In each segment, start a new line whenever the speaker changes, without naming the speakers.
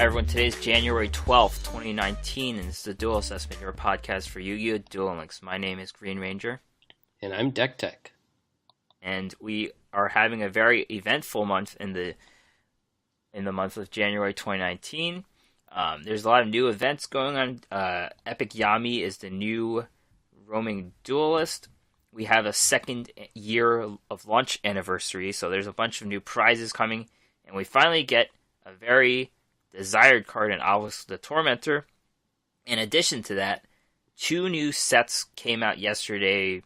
Hi everyone, today's January 12th, 2019, and this is the Duel Assessment, your podcast for Yu-Gi-Oh! Duel Links. My name is Green Ranger.
And I'm Deck Tech.
And we are having a very eventful month in the month of January 2019. There's a lot of new events going on. Epic Yami is the new roaming duelist. We have a second year of launch anniversary, so there's a bunch of new prizes coming. And we finally get a very desired card in Obelisk the Tormentor. In addition to that, two new sets came out yesterday.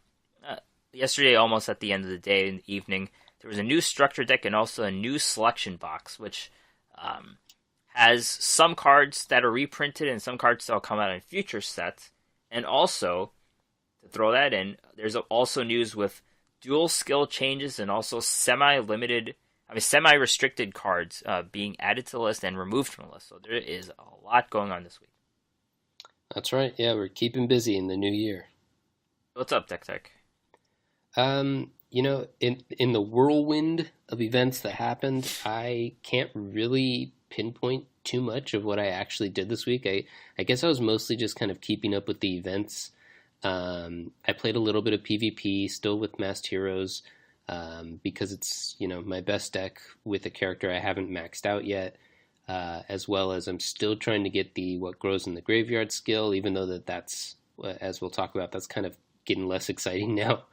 Yesterday, almost at the end of the day in the evening. There was a new structure deck and also a new selection box, which has some cards that are reprinted and some cards that will come out in future sets. And also, to throw that in, there's also news with dual skill changes and also semi-restricted cards being added to the list and removed from the list. So there is a lot going on this week.
That's right. Yeah, we're keeping busy in the new year.
What's up, Deck Tech?
In the whirlwind of events that happened, I can't really pinpoint too much of what I actually did this week. I guess I was mostly just kind of keeping up with the events. I played a little bit of PvP, still with Masked Heroes, because it's, my best deck with a character I haven't maxed out yet, as well as I'm still trying to get the What Grows in the Graveyard skill, even though that's, as we'll talk about, that's kind of getting less exciting now.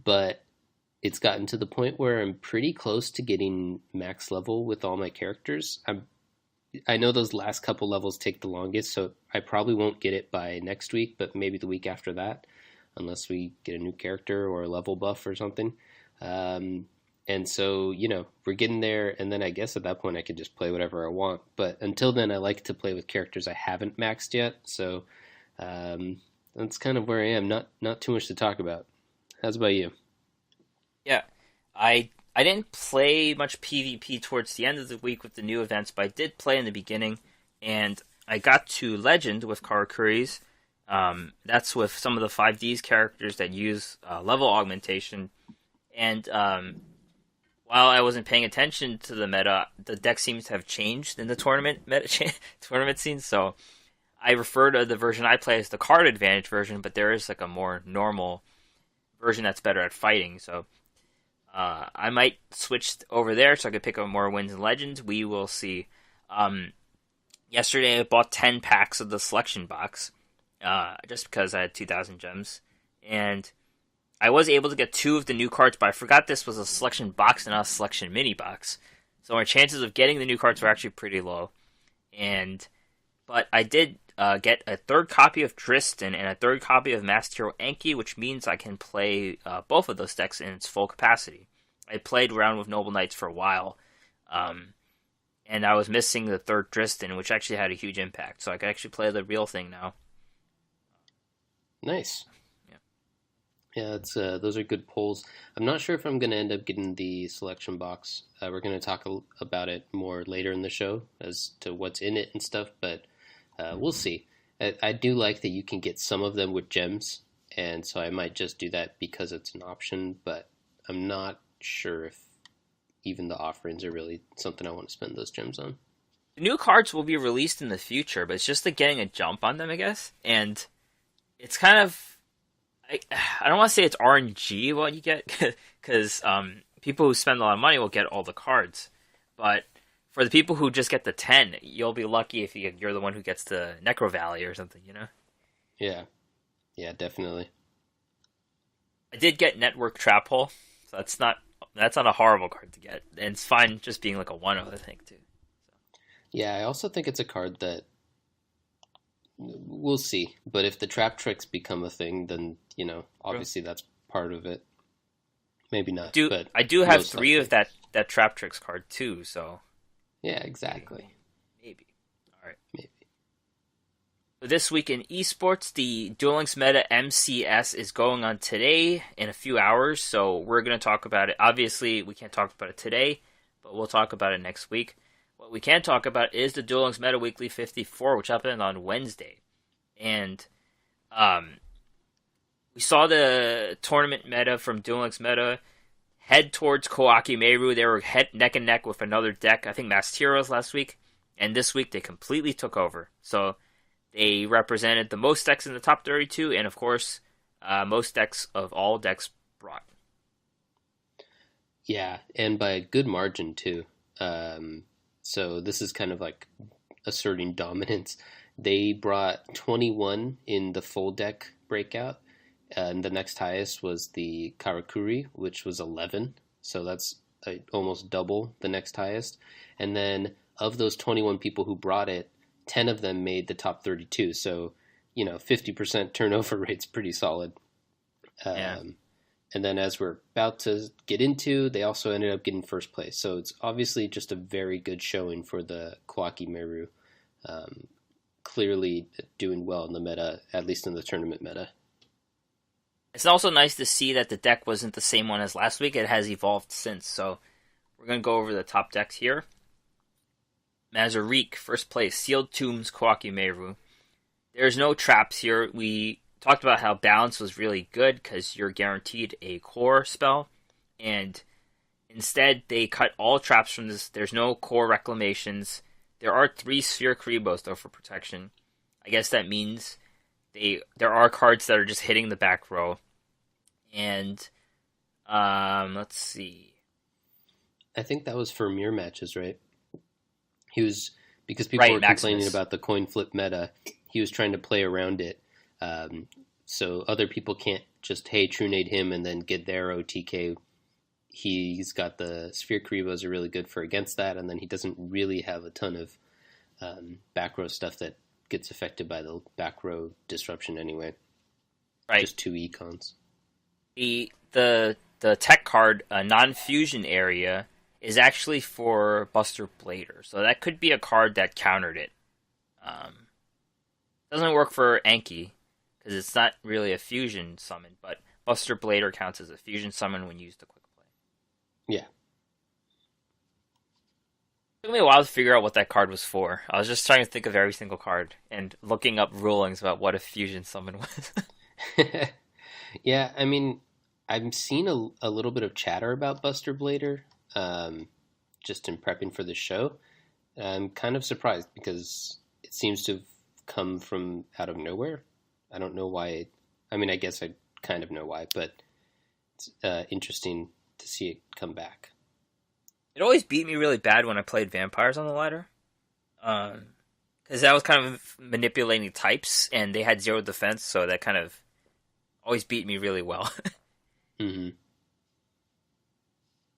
But it's gotten to the point where I'm pretty close to getting max level with all my characters. I know those last couple levels take the longest, so I probably won't get it by next week, but maybe the week after that, unless we get a new character or a level buff or something. And so, we're getting there, and then I guess at that point I could just play whatever I want. But until then, I like to play with characters I haven't maxed yet, so that's kind of where I am. Not too much to talk about. How's about you?
Yeah, I didn't play much PvP towards the end of the week with the new events, but I did play in the beginning, and I got to Legend with Karakuris. That's with some of the 5Ds characters that use level augmentation. And while I wasn't paying attention to the meta, the deck seems to have changed in the tournament scene. So I refer to the version I play as the card advantage version, but there is like a more normal version that's better at fighting. So I might switch over there so I could pick up more wins in Legends. We will see. Yesterday I bought 10 packs of the selection box, just because I had 2,000 gems. And I was able to get 2 of the new cards, but I forgot this was a selection box and not a selection mini box. So my chances of getting the new cards were actually pretty low. But I did get a third copy of Tristan and a third copy of Masked Hero Enki, which means I can play both of those decks in its full capacity. I played around with Noble Knights for a while, and I was missing the third Tristan, which actually had a huge impact. So I can actually play the real thing now.
Nice.
Yeah,
those are good polls. I'm not sure if I'm going to end up getting the selection box. We're going to talk about it more later in the show as to what's in it and stuff, but we'll see. I do like that you can get some of them with gems, and so I might just do that because it's an option, but I'm not sure if even the offerings are really something I want to spend those gems on.
The new cards will be released in the future, but it's just like getting a jump on them, I guess. And it's kind of, I don't want to say it's RNG what you get, because people who spend a lot of money will get all the cards. But for the people who just get the 10, you'll be lucky if you're the one who gets the Necro Valley or something,
Yeah, definitely.
I did get Network Trap Hole, so that's not a horrible card to get. And it's fine just being like a 1/0, I think, too.
Yeah, I also think it's a card that we'll see. But if the trap tricks become a thing, then, obviously that's part of it. Maybe not.
I do have 3 of that trap tricks card, too, so.
Yeah, exactly.
Maybe. All right.
Maybe.
This week in esports, the Duel Links Meta MCS is going on today in a few hours, so we're going to talk about it. Obviously, we can't talk about it today, but we'll talk about it next week. What we can talk about is the Duel Links Meta Weekly 54, which happened on Wednesday. And we saw the tournament meta from Duel Links Meta head towards Koaki Meru. They were neck and neck with another deck, I think Masked Heroes last week. and this week they completely took over. So they represented the most decks in the top 32, and of course, most decks of all decks brought.
Yeah, and by a good margin too. So this is kind of like asserting dominance. They brought 21 in the full deck breakout, and the next highest was the Karakuri, which was 11. So that's almost double the next highest. And then of those 21 people who brought it, 10 of them made the top 32. So, 50% turnover rate's pretty solid.
Yeah.
And then as we're about to get into, they also ended up getting first place. So it's obviously just a very good showing for the Kawaki Meru. Clearly doing well in the meta, at least in the tournament meta.
It's also nice to see that the deck wasn't the same one as last week. It has evolved since. So we're going to go over the top decks here. Mazarik, first place. Sealed Tombs, Kawaki Meru. There's no traps here. We talked about how balance was really good because you're guaranteed a core spell. And instead, they cut all traps from this. There's no core reclamations. There are 3 Sphere Karibos, though, for protection. I guess that means there are cards that are just hitting the back row. And, let's see.
I think that was for mirror matches, right? He was, because people were complaining about the coin flip meta, he was trying to play around it. So other people can't just, hey, True Nade him and then get their OTK. He's got the Sphere Karibos are really good for against that, and then he doesn't really have a ton of back row stuff that gets affected by the back row disruption anyway.
Right.
Just 2 econs.
The tech card, non-fusion area, is actually for Buster Blader. So that could be a card that countered it. Doesn't work for Anki, because it's not really a fusion summon, but Buster Blader counts as a fusion summon when used to quick play.
Yeah.
It took me a while to figure out what that card was for. I was just trying to think of every single card and looking up rulings about what a fusion summon was.
Yeah, I mean, I've seen a little bit of chatter about Buster Blader, just in prepping for the show. I'm kind of surprised because it seems to have come from out of nowhere. I don't know why. I mean, I guess I kind of know why, but it's interesting to see it come back.
It always beat me really bad when I played Vampires on the ladder. Because that was kind of manipulating types, and they had 0 defense, so that kind of always beat me really well.
Mm-hmm.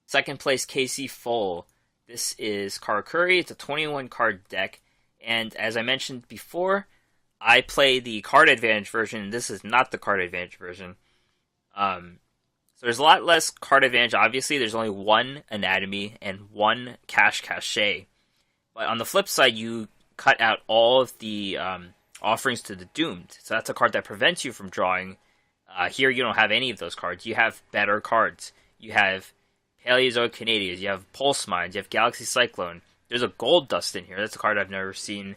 Second place, KC Full. This is Karakuri. It's a 21-card deck, and as I mentioned before, I play the card advantage version. This is not the card advantage version. So there's a lot less card advantage, obviously. There's only 1 anatomy and 1 cachet. But on the flip side, you cut out all of the offerings to the doomed. So that's a card that prevents you from drawing. Here you don't have any of those cards. You have better cards. You have Paleozoic Canadians. You have Pulse Mines. You have Galaxy Cyclone. There's a Gold Dust in here. That's a card I've never seen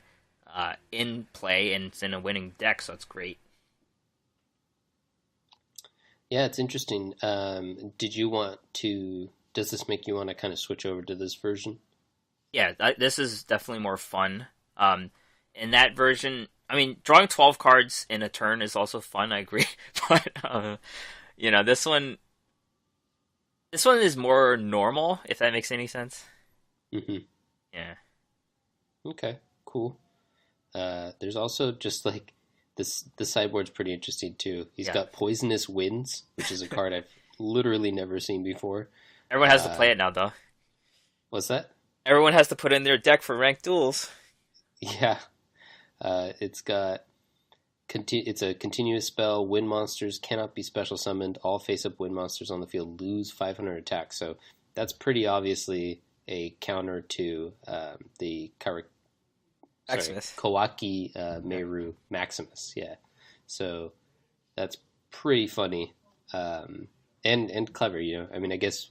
in play, and it's in a winning deck, so it's great.
Yeah, it's interesting. Does this make you want to kind of switch over to this version?
Yeah, this is definitely more fun. In that version, I mean, drawing 12 cards in a turn is also fun, I agree. But, this one is more normal, if that makes any sense.
Mm-hmm.
Yeah.
Okay, cool. There's also just like the sideboard's pretty interesting too. He's got Poisonous Winds, which is a card I've literally never seen before.
Everyone has to play it now, though.
What's that?
Everyone has to put in their deck for ranked duels.
Yeah. It's a continuous spell. Wind monsters cannot be special summoned. All face-up wind monsters on the field lose 500 attack. So that's pretty obviously a counter to the Kawaki Meru Maximus. Yeah. So that's pretty funny and clever. I mean, I guess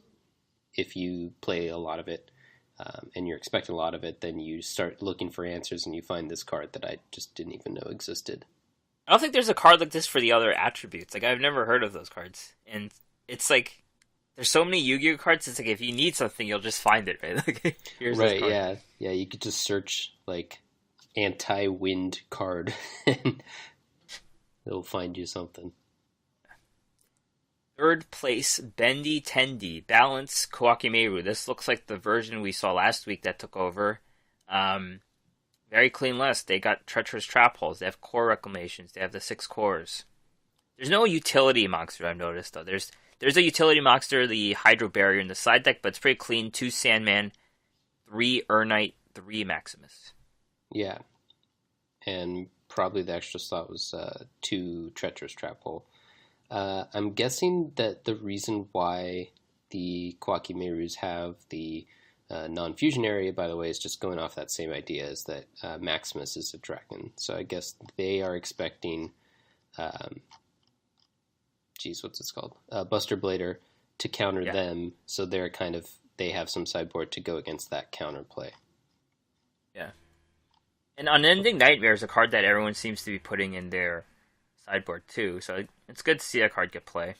if you play a lot of it and you're expecting a lot of it, then you start looking for answers and you find this card that I just didn't even know existed.
I don't think there's a card like this for the other attributes. Like, I've never heard of those cards. And it's like, there's so many Yu-Gi-Oh cards. It's like if you need something, you'll just find it, right? Like here's this
Right,
card.
yeah. Yeah, you could just search like anti-wind card and it'll find you something.
Third place, Bendy Tendi, Balance Kawakimeru. This looks like the version we saw last week that took over. Um, Very clean list. They got Treacherous Trap Holes. They have core reclamations. They have the 6 cores. There's no utility monster I've noticed though. There's a utility monster, the Hydro Barrier in the side deck, but it's pretty clean. 2 Sandman, 3 Urnite, 3 Maximus.
Yeah. And probably the extra slot was 2 Treacherous Trap Hole. I'm guessing that the reason why the Kwakimerus have the non-fusion area, by the way, is just going off that same idea, is that Maximus is a dragon. So I guess they are expecting, what's it called? Buster Blader to counter them, so they have some sideboard to go against that counter play.
Yeah. And Unending Nightmare is a card that everyone seems to be putting in their sideboard too, so it's good to see a card get play.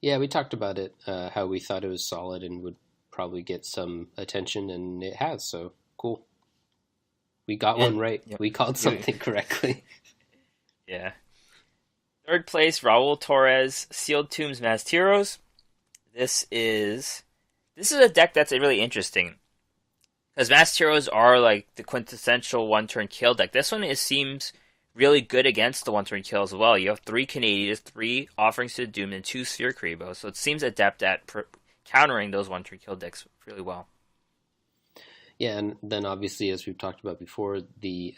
Yeah, we talked about it, how we thought it was solid and would probably get some attention, and it has, so cool. We got one right. Yep. We called something correctly.
Yeah. Third place, Raul Torres, Sealed Tombs, Masked Heroes. This is a deck that's really interesting. Because Masked Heroes are like the quintessential one-turn kill deck. This one seems really good against the one-turn kill as well. You have 3 Canadians, 3 Offerings to the Doom, and 2 Sphere Kuriboh. So it seems adept at countering those one-turn kill decks really well.
Yeah, and then obviously, as we've talked about before, the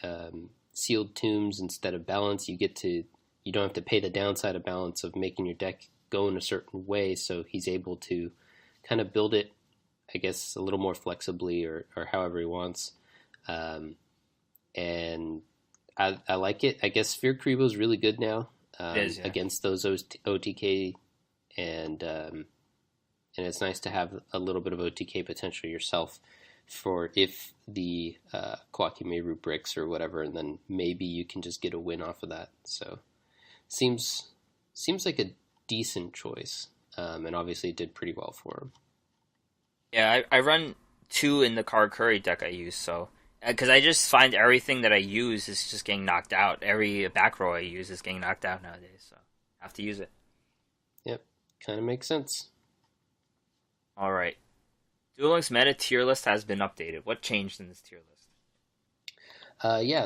Sealed Tombs, instead of balance, you don't have to pay the downside of balance of making your deck go in a certain way, so he's able to kind of build it, I guess, a little more flexibly or however he wants. And I like it. I guess Sphere Kuriboh is really good now against those OTK, and it's nice to have a little bit of OTK potential yourself for if the Kwakimeru bricks or whatever, and then maybe you can just get a win off of that. So seems like a decent choice, and obviously it did pretty well for him.
Yeah, I run 2 in the Card Curry deck I use, so because I just find everything that I use is just getting knocked out. Every back row I use is getting knocked out nowadays, so I have to use it.
Yep, kind of makes sense.
All right. Duel Links meta tier list has been updated. What changed in this tier list?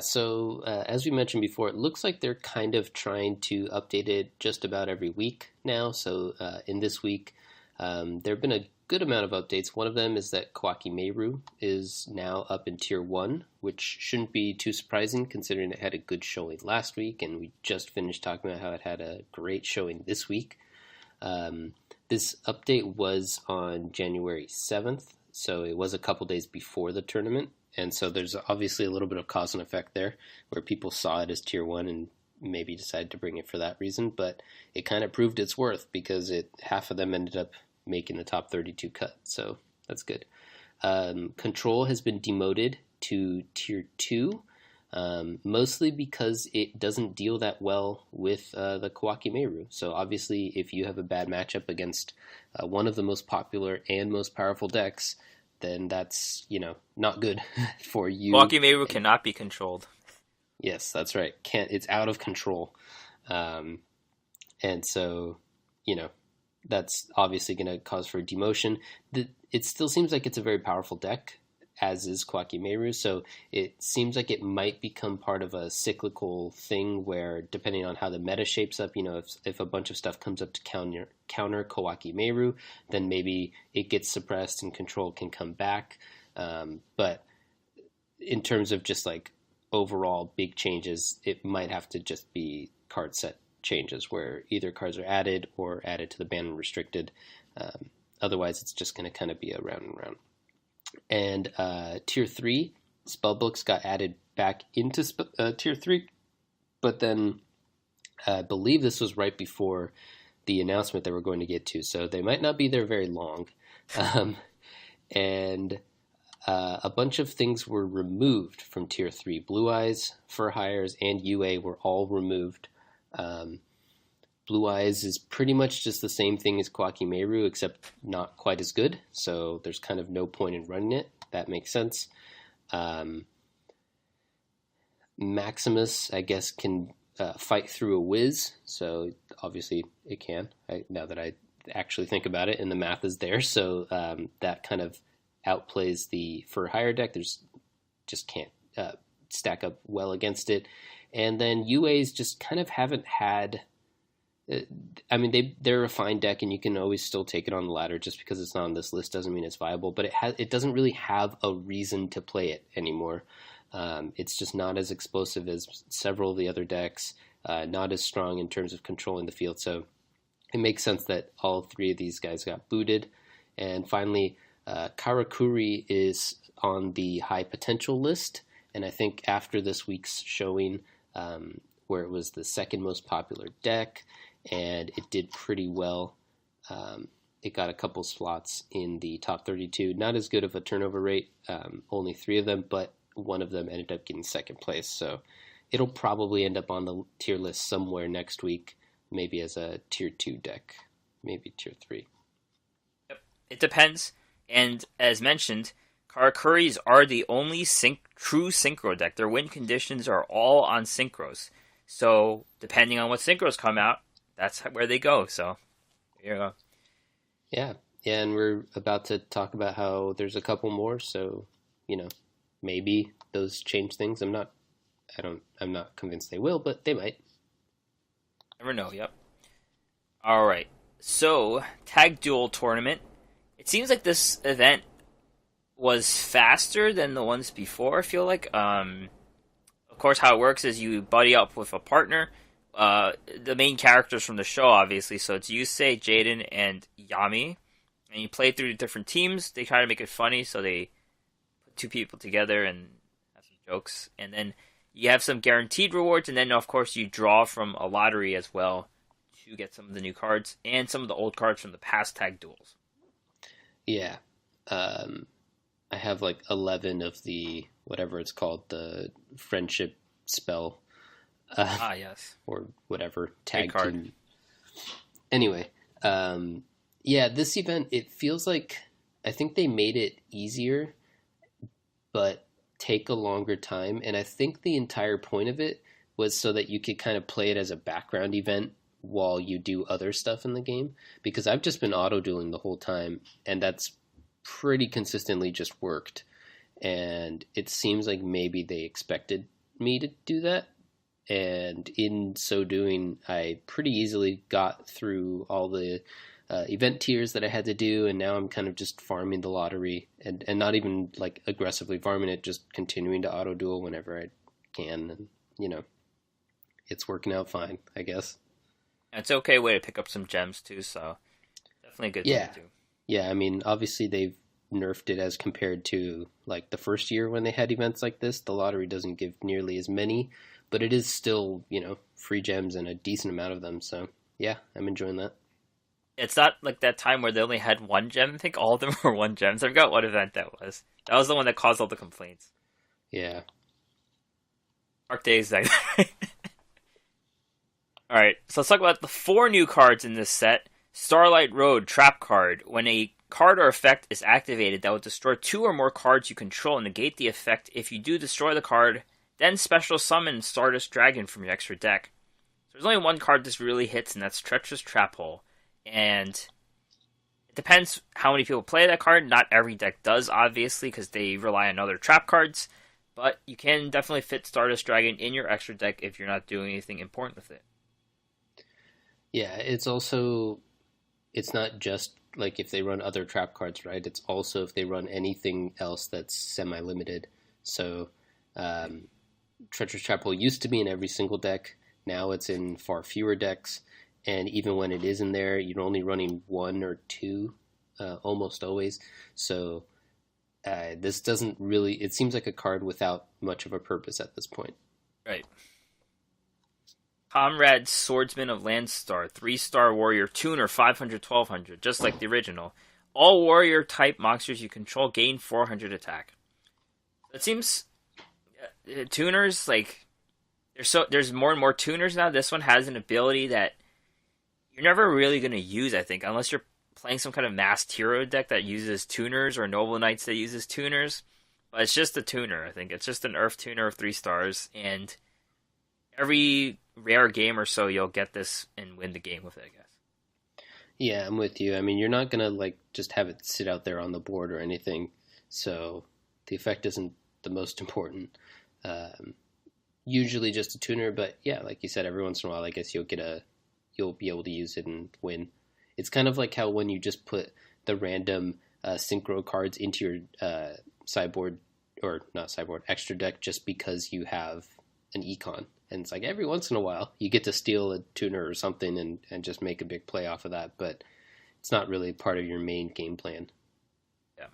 So as we mentioned before, it looks like they're kind of trying to update it just about every week now. So in this week, there have been a good amount of updates. One of them is that Kwakimeru is now up in Tier 1, which shouldn't be too surprising considering it had a good showing last week, and we just finished talking about how it had a great showing this week. This update was on January 7th, so it was a couple days before the tournament, and so there's obviously a little bit of cause and effect there, where people saw it as Tier 1 and maybe decided to bring it for that reason, but it kind of proved its worth because half of them ended up making the top 32 cut, so that's good. Control has been demoted to Tier 2, mostly because it doesn't deal that well with the Kwakimeru. So obviously, if you have a bad matchup against one of the most popular and most powerful decks, then that's, not good for you.
Kwakimeru cannot be controlled.
Yes, that's right. It's out of control. And so, that's obviously going to cause for demotion. It still seems like it's a very powerful deck, as is Kwakimeru, so it seems like it might become part of a cyclical thing where, depending on how the meta shapes up, if a bunch of stuff comes up to counter Kwakimeru, then maybe it gets suppressed and Control can come back. But in terms of just like overall big changes, it might have to just be card set changes where either cards are added or added to the ban and restricted. Otherwise, it's just going to kind of be a round and round. And Tier 3, Spellbooks got added back into Tier 3, but then I believe this was right before the announcement that we're going to get to, so they might not be there very long. And a bunch of things were removed from Tier 3. Blue Eyes, Fur Hires, and UA were all removed. Blue Eyes is pretty much just the same thing as Kwakimeru, except not quite as good. So there's kind of no point in running it. That makes sense. Um, Maximus, I guess, can fight through a whiz. So obviously it can. Now that I actually think about it, and the math is there, so that kind of outplays the for higher deck. There's just can't stack up well against it. And then UAs just kind of haven't had. I mean, they're a fine deck, and you can always still take it on the ladder. Just because it's not on this list doesn't mean it's viable. But it doesn't really have a reason to play it anymore. It's just not as explosive as several of the other decks. Not as strong in terms of controlling the field. So it makes sense that all three of these guys got booted. And finally, Karakuri is on the high potential list. And I think after this week's showing, where it was the second most popular deck, and it did pretty well. It got a couple slots in the top 32. Not as good of a turnover rate, only 3 of them, but one of them ended up getting second place. So it'll probably end up on the tier list somewhere next week, maybe as a tier 2 deck, maybe tier 3.
Yep. It depends. And as mentioned, Karakuris are the only true synchro deck. Their win conditions are all on synchros. So depending on what synchros come out, that's where they go. So here you go.
Yeah, and we're about to talk about how there's a couple more. So maybe those change things. I'm not convinced they will, but they might.
Never know. Yep. All right. So Tag Duel Tournament. It seems like this event was faster than the ones before. I feel like. Of course, how it works is you buddy up with a partner. The main characters from the show, obviously. So it's Yusei, Jaden, and Yami. And you play through different teams. They try to make it funny, so they put 2 people together and have some jokes. And then you have some guaranteed rewards. And then, of course, you draw from a lottery as well to get some of the new cards and some of the old cards from the past Tag Duels.
Yeah. I have like 11 of the, whatever it's called, the friendship spell.
Yes.
Or whatever, tag
card.
team. Anyway, yeah, this event, it feels like, I think they made it easier, but take a longer time. And I think the entire point of it was so that you could kind of play it as a background event while you do other stuff in the game. Because I've just been auto-dueling the whole time, and that's pretty consistently just worked. And it seems like maybe they expected me to do that. And in so doing, I pretty easily got through all the event tiers that I had to do, and now I'm kind of just farming the lottery, and not even like aggressively farming it, just continuing to auto duel whenever I can, and it's working out fine, I guess.
It's an okay way to pick up some gems too, so definitely a good thing to do.
Yeah, I mean, obviously they've nerfed it as compared to like the first year when they had events like this. The lottery doesn't give nearly as many, but it is still, free gems and a decent amount of them. So yeah, I'm enjoying that.
It's not like that time where they only had 1 gem. I think all of them were 1 gems. I forgot what event that was. That was the one that caused all the complaints.
Yeah.
Dark days. Alright, so let's talk about the 4 new cards in this set. Starlight Road Trap card. When a card or effect is activated that will destroy 2 or more cards you control and negate the effect. If you do destroy the card, then special summon Stardust Dragon from your extra deck. So there's only 1 card this really hits, and that's Treacherous Trap Hole. And it depends how many people play that card. Not every deck does, obviously, because they rely on other trap cards. But you can definitely fit Stardust Dragon in your extra deck if you're not doing anything important with it.
Yeah, it's also... It's not just like if they run other trap cards, right? It's also if they run anything else that's semi-limited. So Treacherous Trap Hole used to be in every single deck. Now it's in far fewer decks. And even when it is in there, you're only running 1 or 2 almost always. So this doesn't really... It seems like a card without much of a purpose at this point.
Right. Comrade Swordsman of Landstar, 3-star warrior, tuner 500-1200, just like the original. All warrior type monsters you control gain 400 attack. It seems tuners, like, there's more and more tuners now. This one has an ability that you're never really going to use, I think, unless you're playing some kind of masked hero deck that uses tuners or Noble Knights that uses tuners. But it's just a tuner, I think. It's just an Earth tuner of 3 stars, and every rare game or so you'll get this and win the game with it, I guess.
Yeah, I'm with you. I mean, you're not gonna like just have it sit out there on the board or anything, so the effect isn't the most important. Um, Usually just a tuner, but yeah, like you said, every once in a while, I guess you'll be able to use it and win. It's kind of like how when you just put the random synchro cards into your sideboard, or not sideboard, extra deck, just because you have an econ. And it's like every once in a while you get to steal a tuner or something and just make a big play off of that, but it's not really part of your main game plan.
Yeah.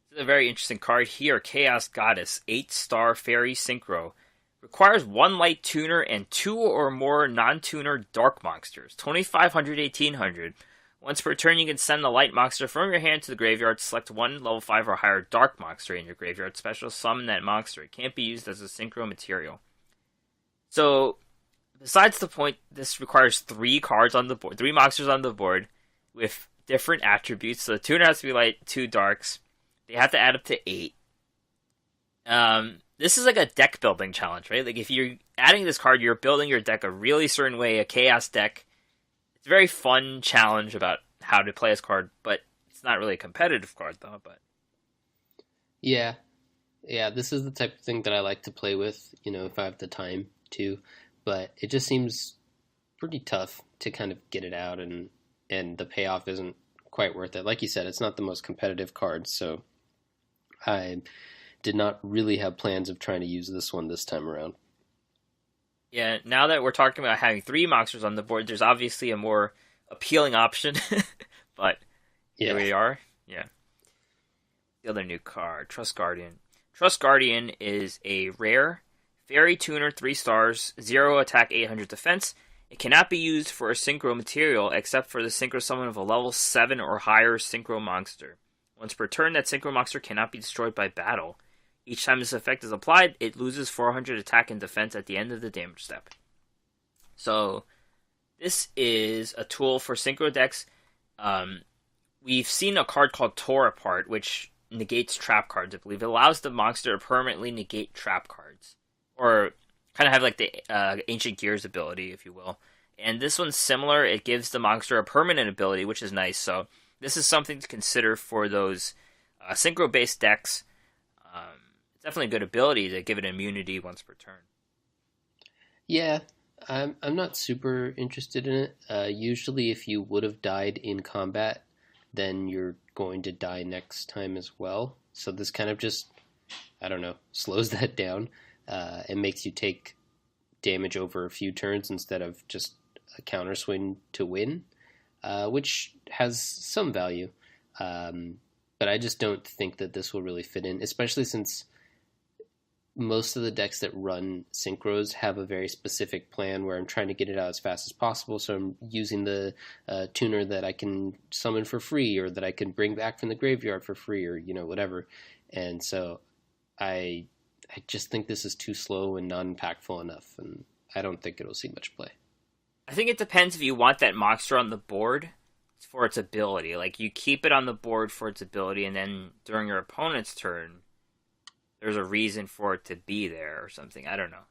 This is a very interesting card here. Chaos Goddess, 8-star Fairy Synchro. Requires 1 light tuner and 2 or more non-tuner dark monsters. 2500, 1800. Once per turn, you can send a light monster from your hand to the graveyard. Select 1 level 5 or higher dark monster in your graveyard. Special summon that monster. It can't be used as a synchro material. So, besides the point, this requires 3 cards on the board, 3 monsters on the board with different attributes. So the tuner has to be light, 2 darks. They have to add up to 8. This is like a deck building challenge, right? Like if you're adding this card, you're building your deck a really certain way, a chaos deck. It's a very fun challenge about how to play this card, but it's not really a competitive card though. But
Yeah, yeah, this is the type of thing that I like to play with, if I have the time to, but it just seems pretty tough to kind of get it out, and the payoff isn't quite worth it. Like you said, it's not the most competitive card, so I did not really have plans of trying to use this one this time around.
yeah, now that we're talking about having 3 monsters on the board, there's obviously a more appealing option. But here
Yeah.
we are. Yeah. The other new card, Trust Guardian. Trust Guardian is a rare fairy tuner, 3 stars, 0 attack, 800 defense. It cannot be used for a synchro material except for the synchro summon of a level 7 or higher synchro monster. Once per turn, that synchro monster cannot be destroyed by battle. Each time this effect is applied, it loses 400 attack and defense at the end of the damage step. So, this is a tool for synchro decks. We've seen a card called Tore Apart, which negates trap cards, I believe. It allows the monster to permanently negate trap cards. Or kind of have like the Ancient Gears ability, if you will. And this one's similar. It gives the monster a permanent ability, which is nice. So, this is something to consider for those synchro-based decks. It's definitely a good ability to give it immunity once per turn.
Yeah, I'm not super interested in it. Usually, if you would have died in combat, then you're going to die next time as well. So this kind of just, I don't know, slows that down and makes you take damage over a few turns instead of just a counter swing to win, which has some value. But I just don't think that this will really fit in, especially since most of the decks that run synchros have a very specific plan where I'm trying to get it out as fast as possible. So I'm using the tuner that I can summon for free, or that I can bring back from the graveyard for free, or whatever. And so I just think this is too slow and not impactful enough, and I don't think it'll see much play.
I think it depends if you want that monster on the board for its ability. Like, you keep it on the board for its ability, and then during your opponent's turn, there's a reason for it to be there or something. I don't know.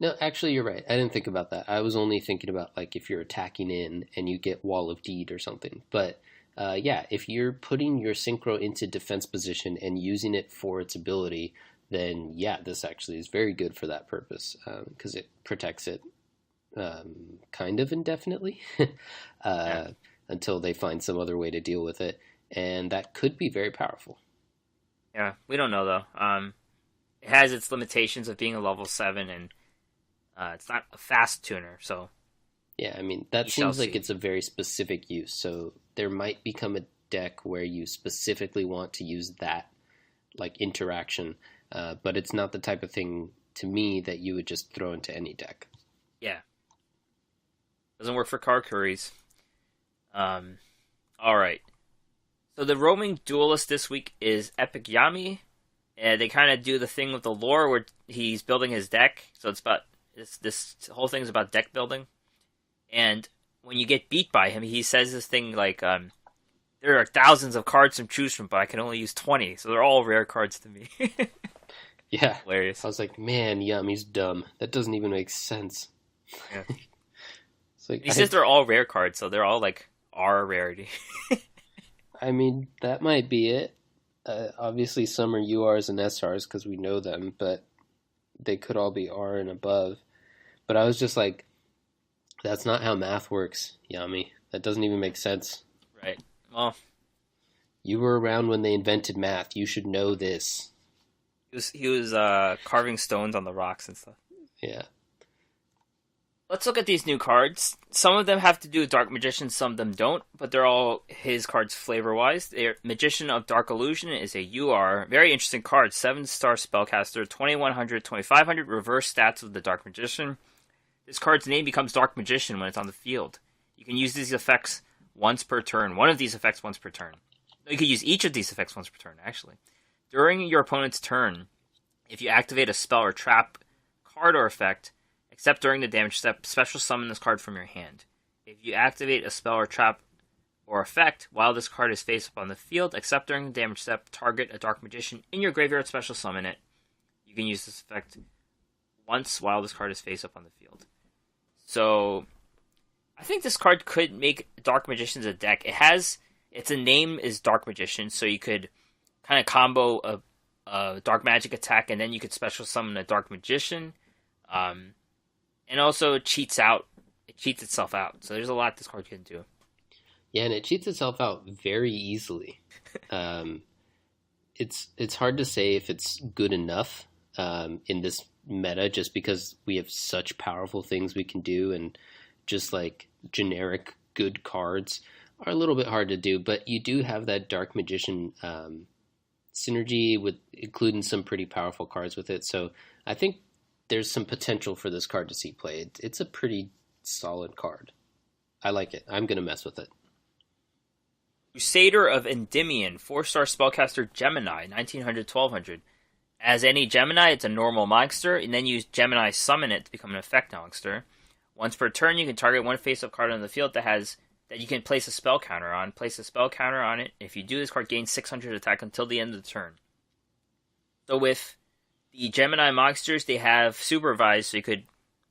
No, actually, you're right. I didn't think about that. I was only thinking about like if you're attacking in and you get Wall of Deed or something. But yeah, if you're putting your synchro into defense position and using it for its ability, then yeah, this actually is very good for that purpose because it protects it kind of indefinitely
Yeah.
until they find some other way to deal with it. And that could be very powerful.
Yeah, we don't know, though. It has its limitations of being a level 7, and it's not a fast tuner, so
Yeah, I mean,
we
that
shall
seems like
see.
it's a very specific use. So there might become a deck where you specifically want to use that like interaction, but it's not the type of thing to me that you would just throw into any deck.
Yeah. Doesn't work for card curries. Alright. So the roaming duelist this week is Epic Yami. They kind of do the thing with the lore where he's building his deck. So it's about this whole thing is about deck building. And when you get beat by him, he says this thing like, there are thousands of cards to choose from, but I can only use 20, so they're all rare cards to me.
Yeah.
Hilarious.
I was like, man, Yami's dumb. That doesn't even make sense.
Yeah.
It's like,
He says they're all rare cards, so they're all like R rarity.
I mean, that might be it. Obviously, some are URs and SRs because we know them, but they could all be R and above. But I was just like, that's not how math works, Yami. That doesn't even make sense.
Right. Well,
You were around when they invented math. You should know this.
he was carving stones on the rocks and stuff.
Yeah.
Let's look at these new cards. Some of them have to do with Dark Magician, some of them don't, but they're all his cards flavor-wise. Magician of Dark Illusion is a UR. Very interesting card. 7-star spellcaster, 2100, 2500, reverse stats of the Dark Magician. This card's name becomes Dark Magician when it's on the field. You can use these effects once per turn. One of these effects once per turn. You can use each of these effects once per turn, actually. During your opponent's turn, if you activate a spell or trap card or effect, except during the damage step, special summon this card from your hand. If you activate a spell or trap or effect while this card is face up on the field, except during the damage step, target a Dark Magician in your graveyard, special summon it. You can use this effect once while this card is face up on the field. So, I think this card could make Dark Magicians a deck. Its name is Dark Magician, so you could kind of combo a Dark Magic attack, and then you could special summon a Dark Magician. And also it cheats itself out. So there's a lot this card can do.
Yeah, and it cheats itself out very easily. It's hard to say if it's good enough in this meta, just because we have such powerful things we can do, and just like generic good cards are a little bit hard to do. But you do have that Dark Magician synergy with including some pretty powerful cards with it. So I think there's some potential for this card to see play. It's a pretty solid card. I like it. I'm going to mess with it.
Crusader of Endymion, 4-star spellcaster Gemini, 1900, 1200. As any Gemini, it's a normal monster, and then use Gemini summon it to become an effect monster. Once per turn, you can target one face-up card on the field that you can place a spell counter on. Place a spell counter on it. If you do, this card gains 600 attack until the end of the turn. So with the Gemini monsters, they have supervise, so you could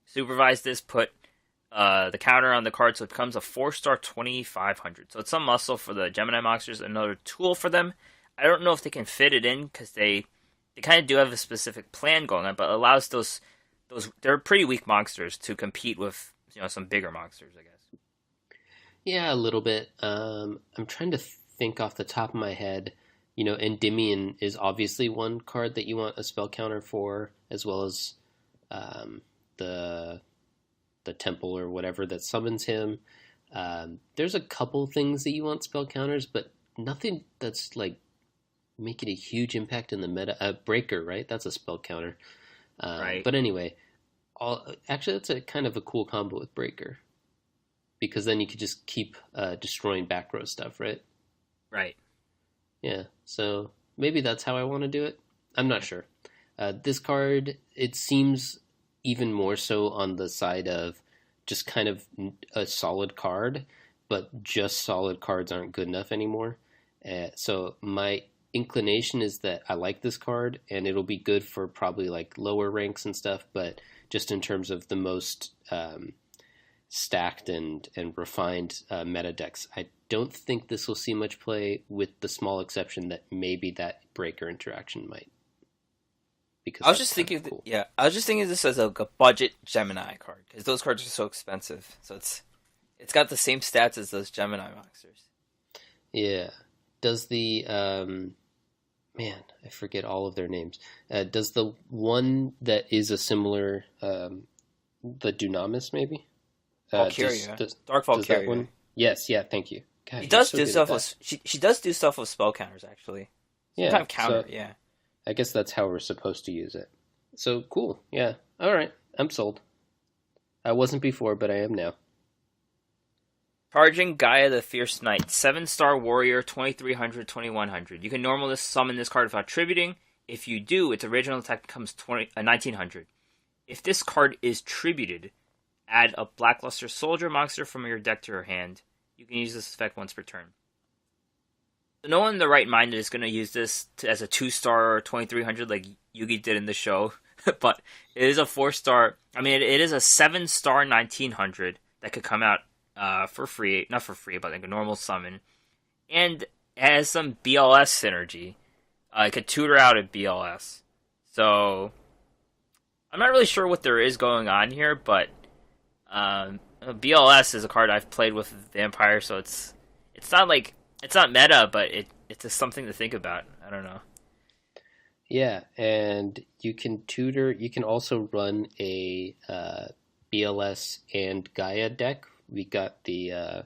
supervise this, put the counter on the card, so it becomes a 4-star 2500. So it's some muscle for the Gemini monsters, another tool for them. I don't know if they can fit it in, because they kind of do have a specific plan going on, but it allows those they're pretty weak monsters to compete with some bigger monsters, I guess.
Yeah, a little bit. I'm trying to think off the top of my head. Endymion is obviously one card that you want a spell counter for, as well as the temple or whatever that summons him. There's a couple things that you want spell counters, but nothing that's like making a huge impact in the meta. Breaker, right? That's a spell counter.
Right.
But anyway, actually that's a kind of a cool combo with Breaker, because then you could just keep destroying back row stuff, right?
Right.
Yeah, so maybe that's how I want to do it. I'm not sure. This card, it seems even more so on the side of just kind of a solid card, but just solid cards aren't good enough anymore. So my inclination is that I like this card, and it'll be good for probably like lower ranks and stuff, but just in terms of the most stacked and refined meta decks, I don't think this will see much play, with the small exception that maybe that Breaker interaction might. Because
I was just thinking, cool. I was just thinking of this as a budget Gemini card, because those cards are so expensive. So it's got the same stats as those Gemini monsters. Yeah.
Does the man, I forget all of their names. Does the one that is a similar the Dunamis maybe?
Valkyria. Dark Valkyria.
One? Yes, yeah, thank you. God,
he does do stuff with she does do stuff with spell counters, actually.
Yeah,
kind of counter,
so
yeah.
I guess that's how we're supposed to use it. So cool, yeah. All right, I'm sold. I wasn't before, but I am now.
Charging Gaia the Fierce Knight, 7-star warrior, 2300, 2100. You can normally summon this card without tributing. If you do, its original attack becomes 1900. If this card is tributed, Add a Blackluster Soldier monster from your deck to your hand. You can use this effect once per turn. So no one in the right mind is going to use this as a 2-star or 2300 like Yugi did in the show. But it is a 4-star. I mean, it is a 7-star 1900 that could come out for free. Not for free, but like a normal summon. And it has some BLS synergy. It could tutor out at BLS. So I'm not really sure what there is going on here, but BLS is a card I've played with Vampire, so it's not meta, but it's just something to think about. I don't know.
Yeah, and you can tutor. You can also run a BLS and Gaia deck. We got the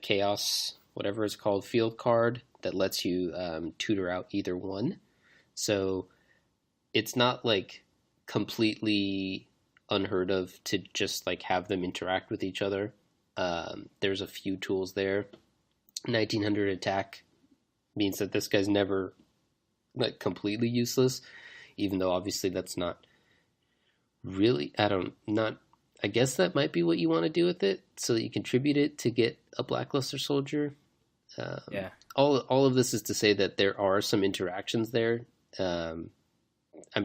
Chaos, whatever it's called, field card that lets you tutor out either one. So it's not like completely unheard of to just like have them interact with each other. There's a few tools there. 1900 attack means that this guy's never like completely useless, even though obviously that's not really, I guess that might be what you want to do with it, so that you contribute it to get a Blackluster Soldier.
Yeah.
All of this is to say that there are some interactions there. I'm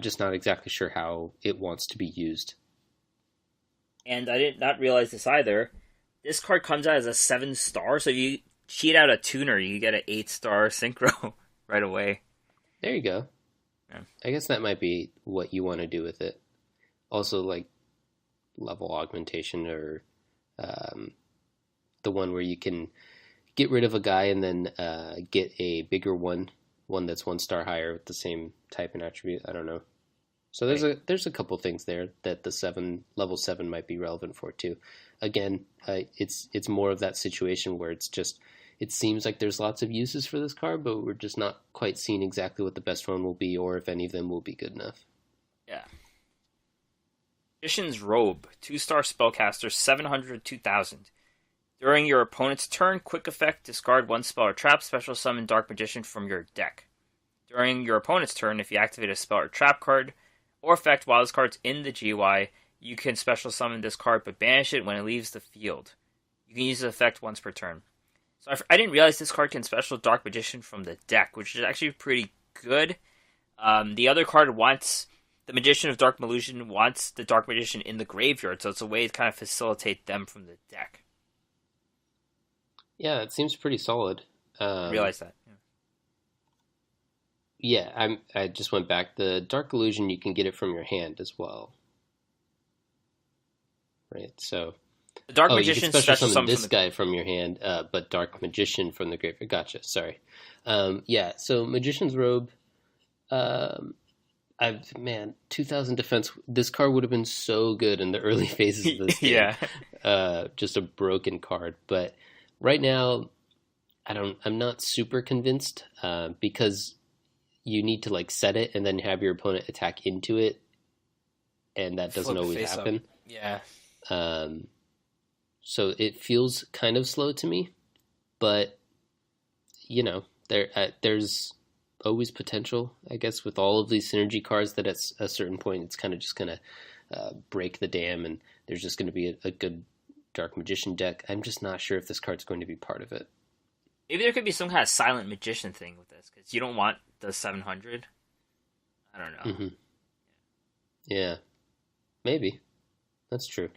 just not exactly sure how it wants to be used.
And I did not realize this either. This card comes out as a 7-star, so if you cheat out a tuner, you get an 8-star synchro right away.
There you go.
Yeah.
I guess that might be what you want to do with it. Also, like level augmentation, or the one where you can get rid of a guy and then get a bigger one that's 1 star higher with the same type and attribute. I don't know. So there's a couple things there that the level 7 might be relevant for too. Again, it's more of that situation where it seems like there's lots of uses for this card, but we're just not quite seeing exactly what the best one will be, or if any of them will be good enough.
Yeah. Magician's Robe, 2-star spellcaster, 700, 2000. During your opponent's turn, quick effect, discard 1 spell or trap, special summon Dark Magician from your deck. During your opponent's turn, if you activate a spell or trap card, or effect while this card's in the GY, you can special summon this card but banish it when it leaves the field. You can use the effect once per turn. So I didn't realize this card can special Dark Magician from the deck, which is actually pretty good. The other card wants... The Magician of Dark Illusion wants the Dark Magician in the graveyard, so it's a way to kind of facilitate them from the deck.
Yeah, it seems pretty solid.
I realized that.
Yeah, I just went back. The Dark Illusion, you can get it from your hand as well. Right, so...
The Dark Magician
you can special summon
summon
this guy from your hand, but Dark Magician from the graveyard. Gotcha, sorry. Yeah, so Magician's Robe... 2000 defense. This card would have been so good in the early phases of this game.
Yeah.
Just a broken card. But right now, I'm not super convinced because you need to like set it and then have your opponent attack into it, and that doesn't always happen.
Up. Yeah.
So it feels kind of slow to me, but there's always potential, I guess, with all of these synergy cards, that at a certain point it's kind of just going to break the dam, and there's just going to be a good Dark Magician deck. I'm just not sure if this card's going to be part of it.
Maybe there could be some kind of silent magician thing with this, because you don't want the 700. I don't know.
Mm-hmm. Yeah, maybe. That's true.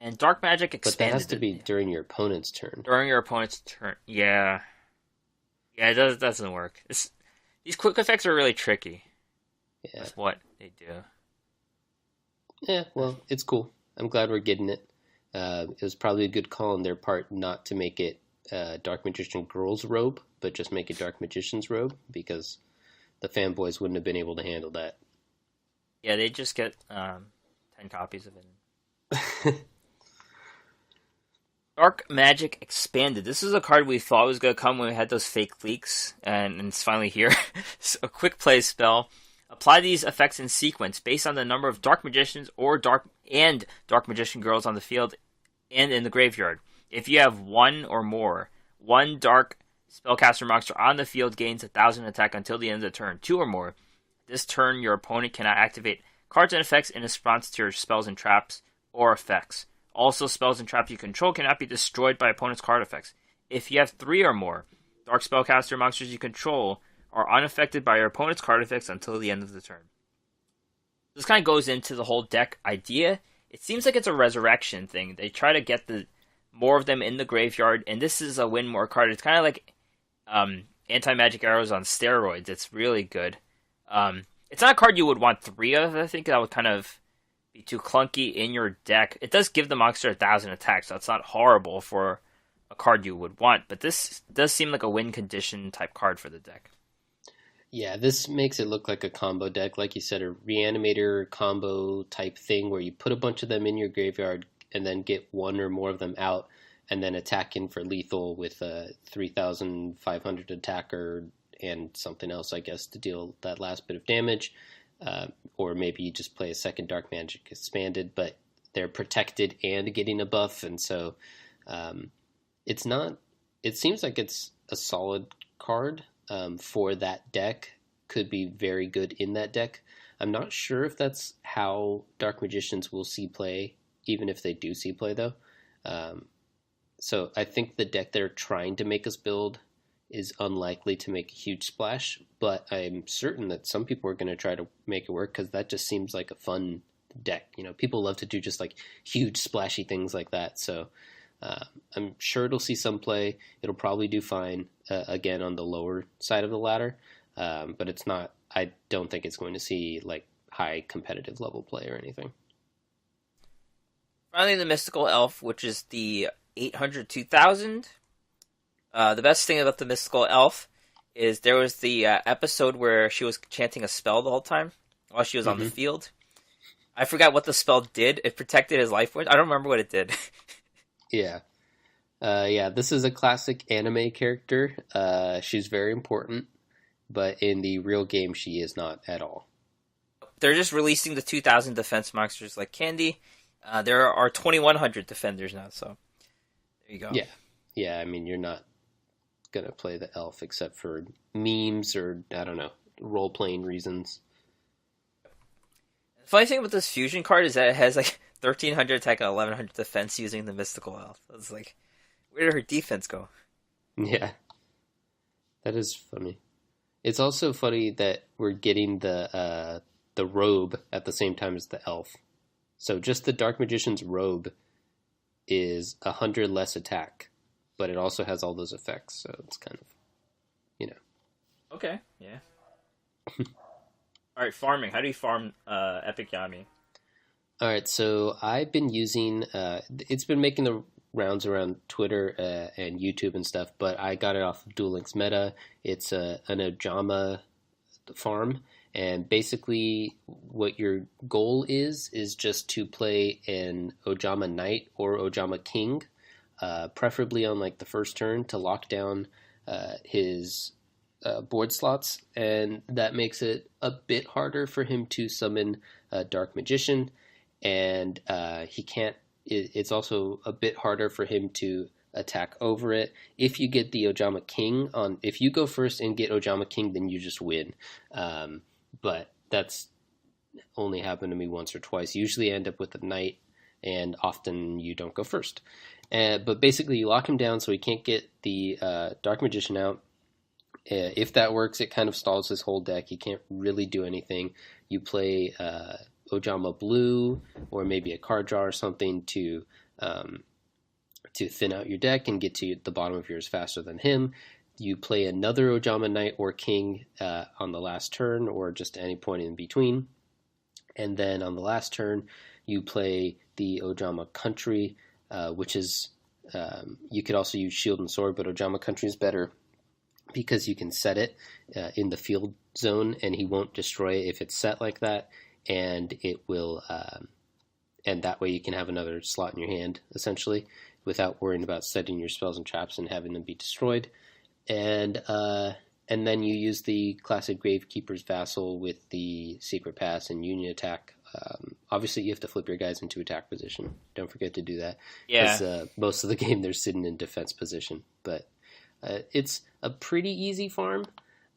And Dark Magic expanded.
But that has to be during your opponent's turn.
During your opponent's turn, yeah. Yeah, it doesn't work. These quick effects are really tricky.
Yeah.
That's what they do.
Yeah, well, it's cool. I'm glad we're getting it. It was probably a good call on their part not to make it Dark Magician Girl's Robe, but just make it Dark Magician's Robe, because the fanboys wouldn't have been able to handle that.
Yeah, they just get 10 copies of it. Dark Magic Expanded. This is a card we thought was going to come when we had those fake leaks, and it's finally here. So a quick play spell. Apply these effects in sequence based on the number of Dark Magicians or Dark Magician Girls on the field and in the graveyard. If you have one or more, one Dark Spellcaster monster on the field gains 1,000 attack until the end of the turn. 2 or more. This turn, your opponent cannot activate cards and effects in response to your spells and traps or effects. Also, spells and traps you control cannot be destroyed by opponent's card effects. If you have 3 or more, dark spellcaster monsters you control are unaffected by your opponent's card effects until the end of the turn. This kind of goes into the whole deck idea. It seems like it's a resurrection thing. They try to get more of them in the graveyard, and this is a win more card. It's kind of like anti-magic arrows on steroids. It's really good. It's not a card you would want 3 of. I think that would kind of be too clunky in your deck. It does give the monster 1,000 attack, so it's not horrible for a card you would want, but this does seem like a win condition type card for the deck.
Yeah, this makes it look like a combo deck, like you said, a reanimator combo type thing where you put a bunch of them in your graveyard and then get 1 or more of them out and then attack in for lethal with a 3,500 attacker and something else, I guess, to deal that last bit of damage. Or maybe you just play a second Dark Magic Expanded, but they're protected and getting a buff, and so it's not. It seems like it's a solid card for that deck. Could be very good in that deck. I'm not sure if that's how Dark Magicians will see play, even if they do see play, though. So I think the deck they're trying to make us build is unlikely to make a huge splash, but I'm certain that some people are going to try to make it work because that just seems like a fun deck. You know, people love to do just like huge splashy things like that. So I'm sure it'll see some play. It'll probably do fine, again, on the lower side of the ladder, but it's not, I don't think it's going to see like high competitive level play or anything.
Finally, the Mystical Elf, which is the 800-2000. The best thing about the Mystical Elf is there was the episode where she was chanting a spell the whole time while she was on the field. I forgot what the spell did. It protected his life points. I don't remember what it did.
Yeah. This is a classic anime character. She's very important, but in the real game, she is not at all.
They're just releasing the 2,000 defense monsters like candy. There are 2,100 defenders now, so there you go.
Yeah, I mean, you're not going to play the elf except for memes or, I don't know, role-playing reasons.
The funny thing about this fusion card is that it has like 1,300 attack and 1,100 defense using the Mystical Elf. It's like, where did her defense go?
Yeah, that is funny. It's also funny that we're getting the robe at the same time as the elf. So just the Dark Magician's robe is 100 less attack, but it also has all those effects, so it's kind of,
Okay, yeah. Alright, farming. How do you farm Epic Yami?
Alright, so I've been using, it's been making the rounds around Twitter and YouTube and stuff, but I got it off of Duel Links Meta. It's an Ojama farm, and basically what your goal is just to play an Ojama Knight or Ojama King, preferably on like the first turn to lock down his board slots, and that makes it a bit harder for him to summon a Dark Magician, and he can't. It's also a bit harder for him to attack over it. If you get the Ojama King if you go first and get Ojama King, then you just win. But that's only happened to me once or twice. Usually I end up with a knight, and often you don't go first. But basically you lock him down so he can't get the Dark Magician out. If that works, it kind of stalls his whole deck. He can't really do anything. You play Ojama Blue or maybe a card draw or something to thin out your deck and get to the bottom of yours faster than him. You play another Ojama Knight or King on the last turn or just any point in between. And then on the last turn, you play the Ojama Country, which is, you could also use Shield and Sword, but Ojama Country is better because you can set it in the field zone and he won't destroy it if it's set like that. And it will, and that way you can have another slot in your hand, essentially, without worrying about setting your spells and traps and having them be destroyed. And then you use the classic Gravekeeper's Vassal with the Secret Pass and Union Attack. Obviously, you have to flip your guys into attack position. Don't forget to do that.
Yeah.
Because most of the game they're sitting in defense position. But it's a pretty easy farm,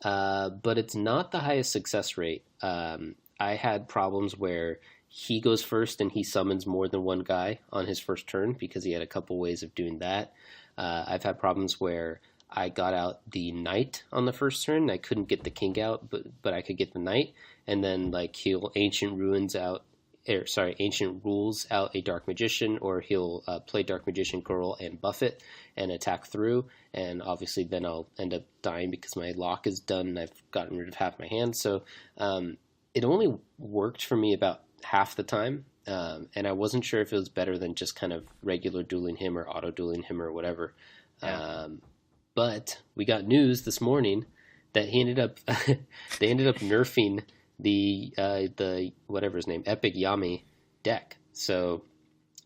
but it's not the highest success rate. I had problems where he goes first and he summons more than one guy on his first turn because he had a couple ways of doing that. I've had problems where I got out the knight on the first turn. I couldn't get the king out, but I could get the knight, and then like he'll ancient rules out a dark magician, or he'll play dark magician girl and buff it and attack through, and obviously then I'll end up dying because my lock is done and I've gotten rid of half my hand. So it only worked for me about half the time, and I wasn't sure if it was better than just kind of regular dueling him or auto dueling him or whatever. Yeah. But we got news this morning that they ended up nerfing the whatever his name, Epic Yami deck. So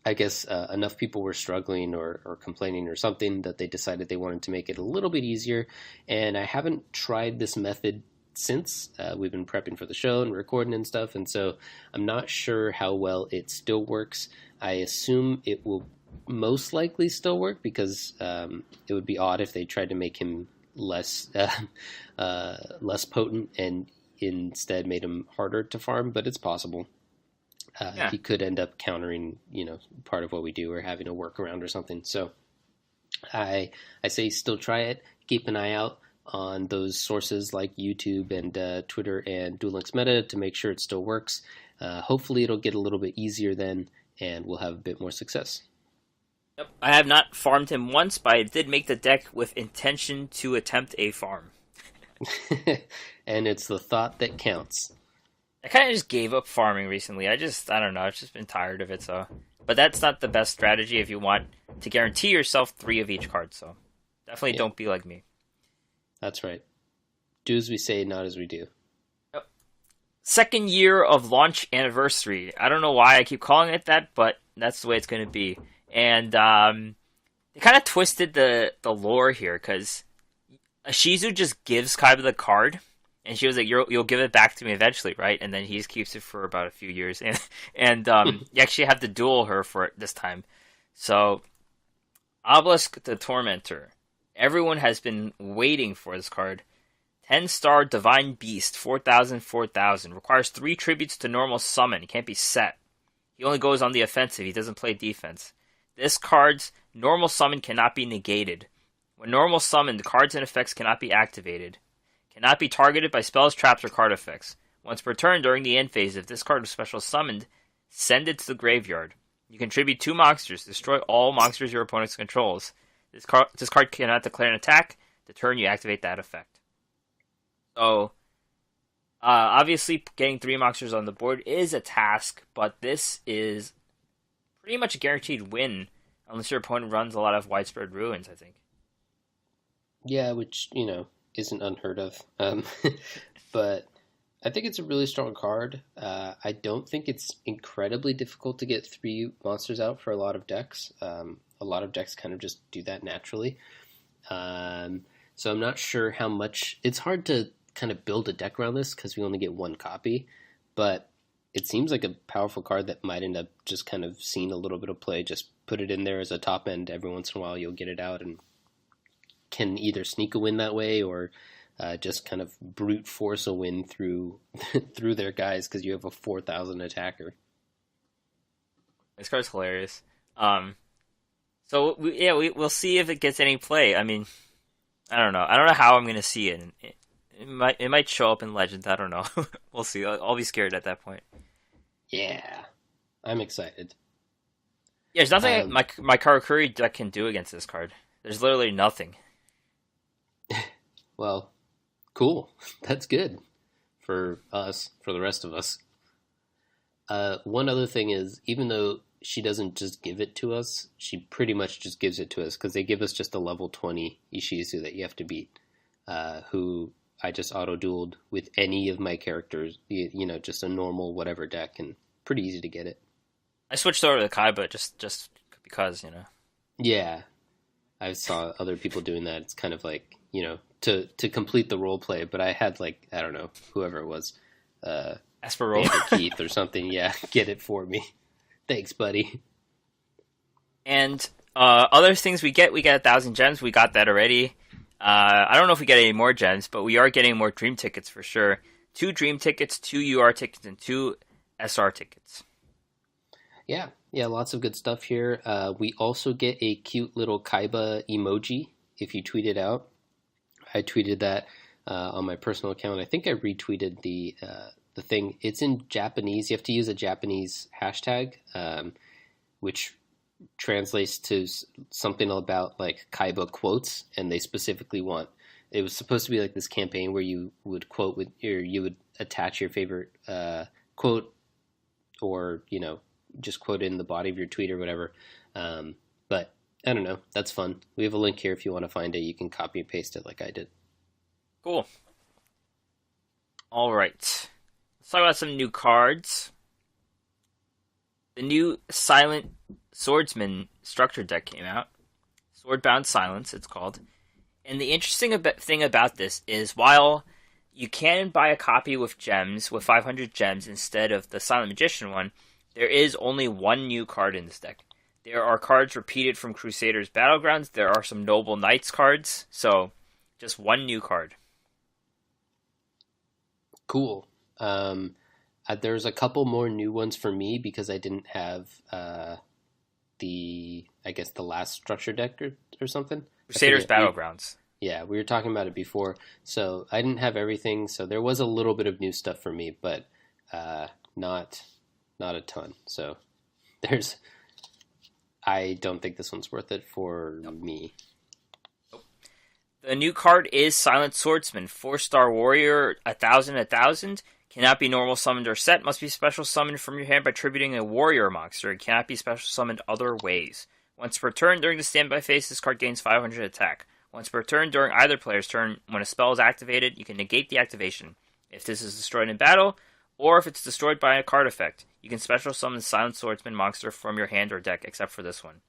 I guess enough people were struggling or complaining or something that they decided they wanted to make it a little bit easier. And I haven't tried this method since. We've been prepping for the show and recording and stuff, and so I'm not sure how well it still works. I assume it will most likely still work because it would be odd if they tried to make him less potent and instead made him harder to farm, but it's possible. He could end up countering, part of what we do or having a workaround or something. So I say still try it. Keep an eye out on those sources like YouTube and Twitter and Duel Links Meta to make sure it still works. Hopefully it'll get a little bit easier then, and we'll have a bit more success.
Yep. I have not farmed him once, but I did make the deck with intention to attempt a farm.
And it's the thought that counts.
I kind of just gave up farming recently. I don't know. I've just been tired of it. So, but that's not the best strategy if you want to guarantee yourself 3 of each card. So definitely don't be like me.
That's right. Do as we say, not as we do.
Yep. Second year of launch anniversary. I don't know why I keep calling it that, but that's the way it's going to be. And they kind of twisted the lore here because Shizu just gives Kaiba the card, and she was like, "You'll give it back to me eventually, right?" And then he just keeps it for about a few years, and you actually have to duel her for it this time. So, Obelisk the Tormentor. Everyone has been waiting for this card. 10-star Divine Beast, 4,000, 4,000. Requires 3 tributes to normal summon. He can't be set. He only goes on the offensive. He doesn't play defense. This card's normal summon cannot be negated. When normal summoned, cards and effects cannot be activated. Cannot be targeted by spells, traps, or card effects. Once per turn during the end phase, if this card was special summoned, send it to the graveyard. You contribute 2 monsters. Destroy all monsters your opponent controls. This card cannot declare an attack. The turn you activate that effect. So, obviously, getting 3 monsters on the board is a task, but this is pretty much a guaranteed win, unless your opponent runs a lot of widespread ruins, I think.
Yeah, which, isn't unheard of. But I think it's a really strong card. I don't think it's incredibly difficult to get 3 monsters out for a lot of decks. A lot of decks kind of just do that naturally. So I'm not sure how much... It's hard to kind of build a deck around this because we only get 1 copy, but it seems like a powerful card that might end up just kind of seeing a little bit of play. Just put it in there as a top end. Every once in a while you'll get it out and can either sneak a win that way or just kind of brute force a win through through their guys because you have a 4,000 attacker.
This card's hilarious. So we'll see if it gets any play. I mean, I don't know. I don't know how I'm going to see it. It might show up in Legends. I don't know. We'll see. I'll be scared at that point.
Yeah, I'm excited.
Yeah, there's nothing my Karakuri deck can do against this card. There's literally nothing.
Well, cool. That's good for us, for the rest of us. One other thing is, even though she doesn't just give it to us, she pretty much just gives it to us because they give us just a level 20 Ishizu that you have to beat, who I just auto-dueled with any of my characters, just a normal whatever deck, and pretty easy to get it.
I switched over to Kaiba just because,
Yeah, I saw other people doing that. It's kind of like, to complete the role play, but I had I don't know, whoever it was,
Asperol
Keith or something, get it for me. Thanks, buddy.
And other things we get 1,000 gems. We got that already. I don't know if we get any more gems, but we are getting more dream tickets for sure. 2 dream tickets, 2 UR tickets, and 2 SR tickets.
Yeah, lots of good stuff here. We also get a cute little Kaiba emoji if you tweet it out. I tweeted that on my personal account. I think I retweeted the thing. It's in Japanese. You have to use a Japanese hashtag, which translates to something about like Kaiba quotes, and they specifically want. It was supposed to be like this campaign where you would quote with, or you would attach your favorite quote, or just quote it in the body of your tweet or whatever. But I don't know. That's fun. We have a link here if you want to find it. You can copy and paste it like I did.
Cool. All right. Let's talk about some new cards. The new Silent Swordsman structure deck came out. Swordbound Silence, it's called. And the interesting thing about this is while you can buy a copy with gems, with 500 gems instead of the Silent Magician one, there is only one new card in this deck. There are cards repeated from Crusaders Battlegrounds. There are some Noble Knights cards. So, just one new card.
Cool. There's a couple more new ones for me because I didn't have the last structure deck or something.
Crusaders Battlegrounds.
Yeah, we were talking about it before. So I didn't have everything. So there was a little bit of new stuff for me, but not a ton. So I don't think this one's worth it for me.
The new card is Silent Swordsman, 4-star warrior, 1,000. Cannot be normal summoned or set. Must be special summoned from your hand by tributing a warrior monster. It cannot be special summoned other ways. Once per turn during the standby phase, this card gains 500 attack. Once per turn during either player's turn, when a spell is activated, you can negate the activation. If this is destroyed in battle, or if it's destroyed by a card effect, you can special summon Silent Swordsman monster from your hand or deck, except for this one.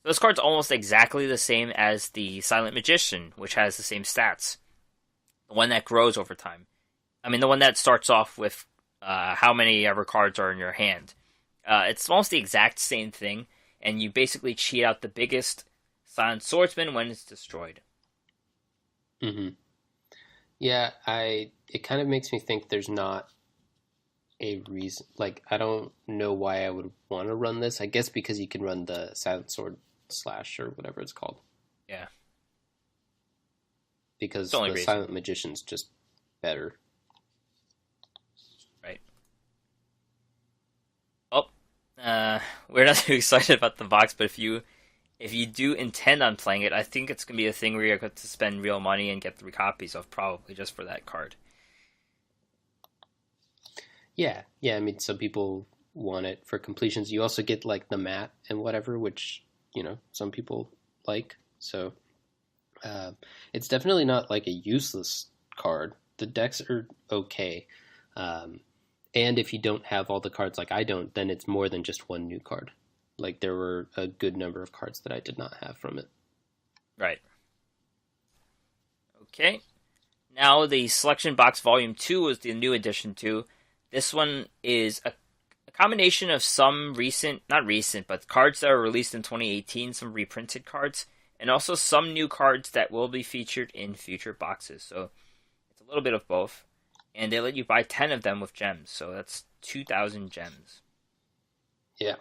So this card's almost exactly the same as the Silent Magician, which has the same stats. The one that grows over time. I mean, the one that starts off with how many ever cards are in your hand. It's almost the exact same thing, and you basically cheat out the biggest Silent Swordsman when it's destroyed.
Mm-hmm. Yeah, it kind of makes me think there's not a reason. Like, I don't know why I would want to run this. I guess because you can run the Silent Sword Slash or whatever it's called.
Yeah.
Because the Silent Magician's just better.
Right. Oh, we're not too excited about the box, but if you do intend on playing it, I think it's going to be a thing where you're going to spend real money and get 3 copies of, probably just for that card.
Yeah, I mean, some people want it for completions. You also get, like, the mat and whatever, which, some people like. So, it's definitely not, like, a useless card. The decks are okay. And if you don't have all the cards like I don't, then it's more than just one new card. Like, there were a good number of cards that I did not have from it.
Right. Okay. Now, the Selection Box Volume 2 is the new addition to. This one is a combination of some but cards that were released in 2018, some reprinted cards, and also some new cards that will be featured in future boxes. So, it's a little bit of both. And they let you buy 10 of them with gems, so that's 2,000 gems.
Yeah.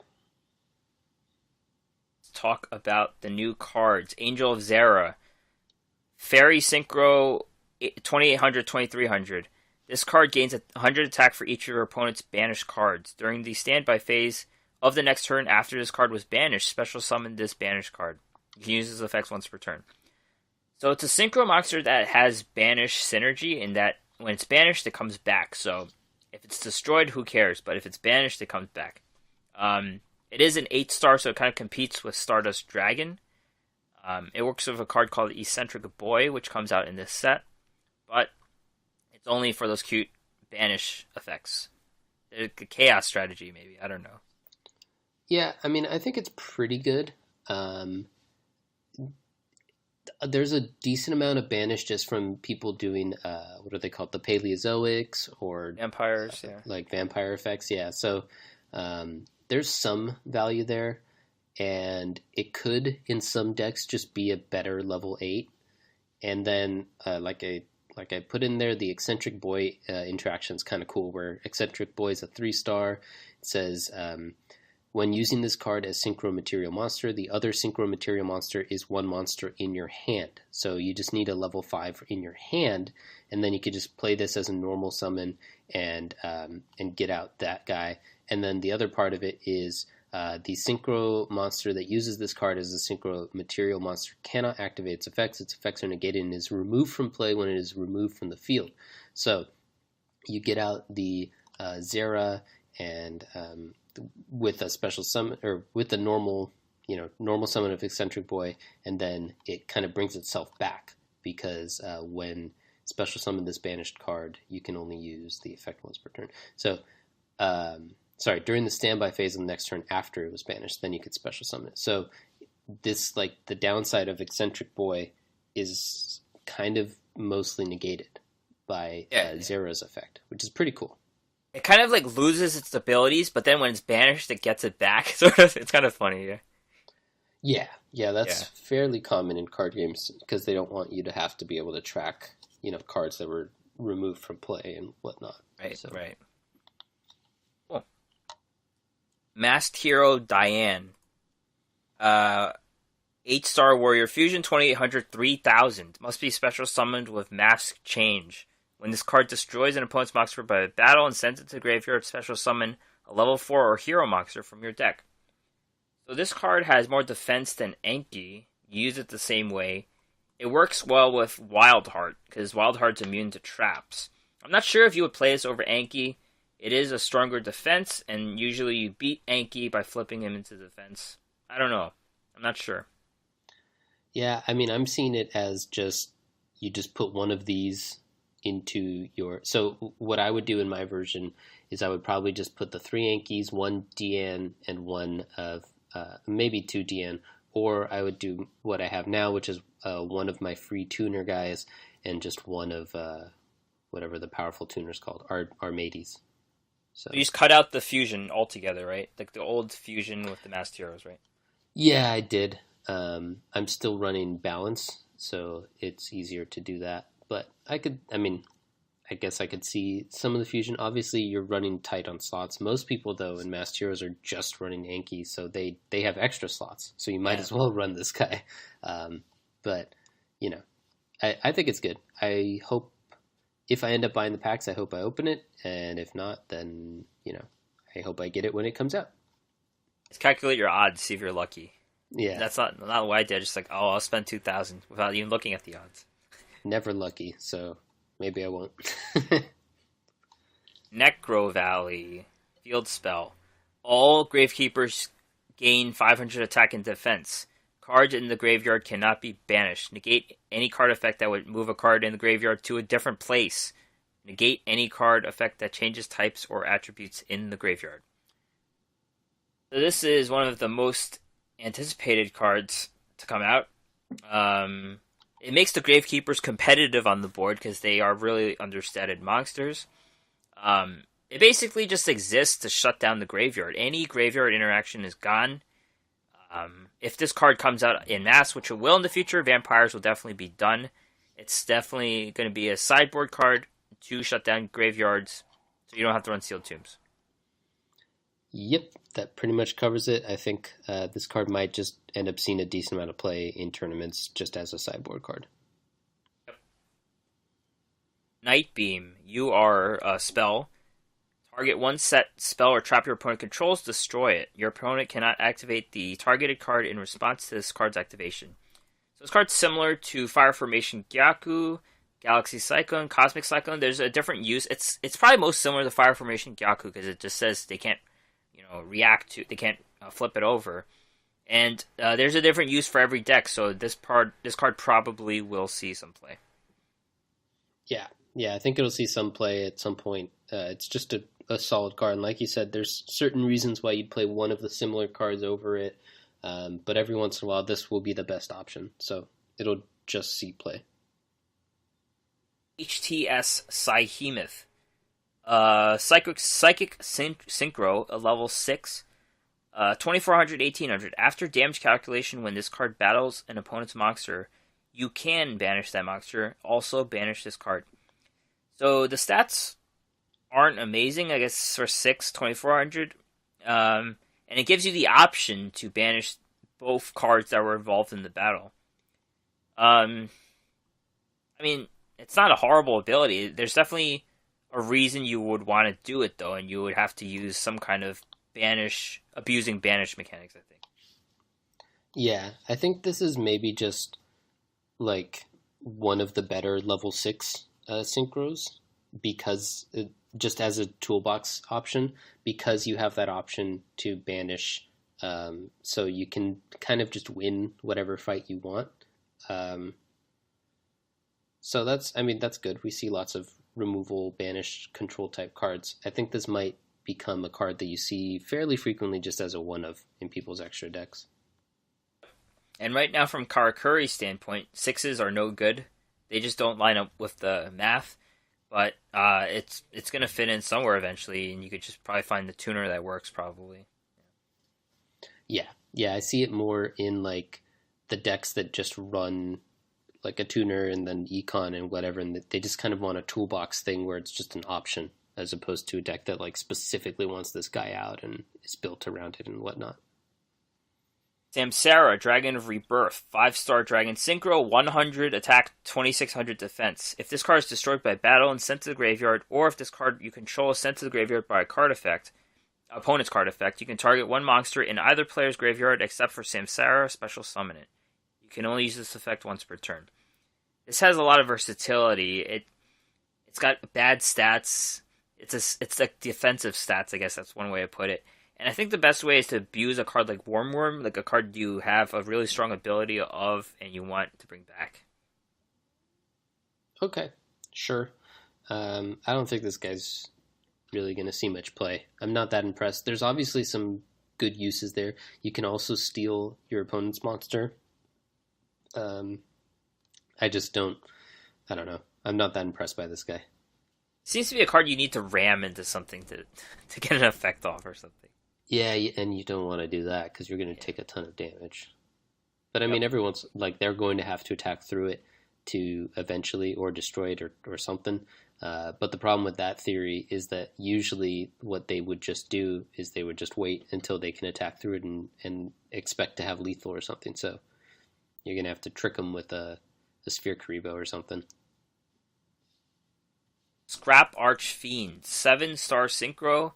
Talk about the new cards. Angel of Zera, Fairy Synchro 2800, 2300. This card gains 100 attack for each of your opponent's banished cards. During the standby phase of the next turn after this card was banished, special summon this banished card. You can use this effects once per turn. So it's a synchro monster that has banish synergy in that when it's banished, it comes back. So if it's destroyed, who cares? But if it's banished, it comes back. It is an 8-star, so it kind of competes with Stardust Dragon. It works with a card called Eccentric Boy, which comes out in this set. But it's only for those cute banish effects. The chaos strategy, maybe. I don't know.
Yeah, I mean, I think it's pretty good. There's a decent amount of banish just from people doing, what are they called? The Paleozoics or...
Vampires, yeah.
Like vampire effects, yeah. So there's some value there. And it could, in some decks, just be a better level 8. And then, like I put in there, the Eccentric Boy interaction is kind of cool, where Eccentric Boy is a 3-star. It says, When using this card as Synchro Material Monster, the other Synchro Material Monster is one monster in your hand. So you just need a level 5 in your hand, and then you could just play this as a normal summon and get out that guy. And then the other part of it is the Synchro Monster that uses this card as a Synchro Material Monster cannot activate its effects. Its effects are negated and is removed from play when it is removed from the field. So you get out the Zera and with a special summon, or with the normal summon of Eccentric Boy, and then it kind of brings itself back because when special summon this banished card, you can only use the effect once per turn. So, during the standby phase of the next turn after it was banished, then you could special summon it. So this, like, the downside of Eccentric Boy is kind of mostly negated by Zera's effect, which is pretty cool.
It kind of like loses its abilities, but then when it's banished, it gets it back. Sort of, it's kind of funny.
Yeah, that's fairly common in card games because they don't want you to have to be able to track, cards that were removed from play and whatnot.
Right. Cool. Masked Hero Diane. 8-star Warrior Fusion 2800 3000. Must be special summoned with Mask Change. When this card destroys an opponent's monster by battle and sends it to the graveyard, special summon a level 4 or hero monster from your deck. So this card has more defense than Enki. You use it the same way. It works well with Wildheart, because Wildheart's immune to traps. I'm not sure if you would play this over Enki. It is a stronger defense, and usually you beat Enki by flipping him into defense. I don't know. I'm not sure.
Yeah, I mean, I'm seeing it as you just put one of these into your... So what I would do in my version is I would probably just put the 3 Yankees, 1 Dian, and 1 of... maybe 2 Dian, or I would do what I have now, which is one of my free tuner guys, and just one of whatever the powerful tuner's called, Armades. So
you just cut out the fusion altogether, right? Like the old fusion with the Masked Heroes, right?
Yeah, I did. I'm still running balance, so it's easier to do that. But I guess I could see some of the fusion. Obviously, you're running tight on slots. Most people, though, in Masked Heroes are just running Yankee, so they have extra slots. So you might as well run this guy. But, I think it's good. I hope, if I end up buying the packs, I hope I open it. And if not, then, I hope I get it when it comes out.
Let's calculate your odds, see if you're lucky.
Yeah.
That's not what I did. Just like, I'll spend 2,000 without even looking at the odds.
Never lucky, so maybe I won't.
Necro Valley. Field spell. All Gravekeepers gain 500 attack and defense. Cards in the graveyard cannot be banished. Negate any card effect that would move a card in the graveyard to a different place. Negate any card effect that changes types or attributes in the graveyard. So this is one of the most anticipated cards to come out. It makes the Gravekeepers competitive on the board because they are really understated monsters. It basically just exists to shut down the graveyard. Any graveyard interaction is gone. If this card comes out in mass, which it will in the future, Vampires will definitely be done. It's definitely going to be a sideboard card to shut down graveyards, so you don't have to run Sealed Tombs.
Yep, that pretty much covers it. I think this card might just end up seeing a decent amount of play in tournaments just as a sideboard card.
Yep. Night Beam. You are a spell. Target one set spell or trap your opponent controls, destroy it. Your opponent cannot activate the targeted card in response to this card's activation. So this card's similar to Fire Formation Gyaku, Galaxy Cyclone, Cosmic Cyclone. There's a different use. It's probably most similar to Fire Formation Gyaku because it just says they can't react to, they can't flip it over. And there's a different use for every deck, so this card probably will see some play.
Yeah, I think it'll see some play at some point. It's just a solid card, and like you said, there's certain reasons why you'd play one of the similar cards over it, but every once in a while this will be the best option, so it'll just see play.
HTS Psyhemoth. Psychic Synchro, a level 6, 2400, 1800. After damage calculation, when this card battles an opponent's monster, you can banish that monster. Also banish this card. So the stats aren't amazing, I guess, for 6, 2400. And
and it gives you the option to banish both cards that were involved in the battle. I mean, it's not a horrible ability. There's definitely a reason you would want to do it, though, and you would have to use some kind of abusing banish mechanics, I think.
Yeah, I think this is maybe just like one of the better level 6 synchros because just as a toolbox option, because you have that option to banish, so you can kind of just win whatever fight you want. So that's good. We see lots of removal, banish, control type cards. I think this might become a card that you see fairly frequently just as a one of in people's extra decks.
And right now, from Karakuri's standpoint, 6s are no good. They just don't line up with the math. But it's going to fit in somewhere eventually, and you could just probably find the tuner that works, probably.
Yeah, I see it more in like the decks that just run like a tuner and then econ and whatever, and they just kind of want a toolbox thing where it's just an option as opposed to a deck that like specifically wants this guy out and is built around it and whatnot.
Samsara, Dragon of Rebirth, 5-star Dragon Synchro, 100 attack, 2600 defense. If this card is destroyed by battle and sent to the graveyard, or if this card you control is sent to the graveyard by a card effect, opponent's card effect, you can target one monster in either player's graveyard except for Samsara, special summon it. You can only use this effect once per turn. This has a lot of versatility. It's got bad stats. It's like defensive stats, I guess that's one way to put it. And I think the best way is to abuse a card like Worm, like a card you have a really strong ability of and you want to bring back.
Okay, sure. I don't think this guy's really going to see much play. I'm not that impressed. There's obviously some good uses there. You can also steal your opponent's monster. I don't know. I'm not that impressed by this guy.
Seems to be a card you need to ram into something to get an effect off or something.
Yeah, and you don't want to do that because you're going to take a ton of damage. But I mean, everyone's like they're going to have to attack through it to eventually or destroy it or something. But the problem with that theory is that usually what they would just do is they would just wait until they can attack through it and expect to have lethal or something. So you're going to have to trick them with a Sphere Karibo or something.
Scrap Archfiend, 7-star Synchro,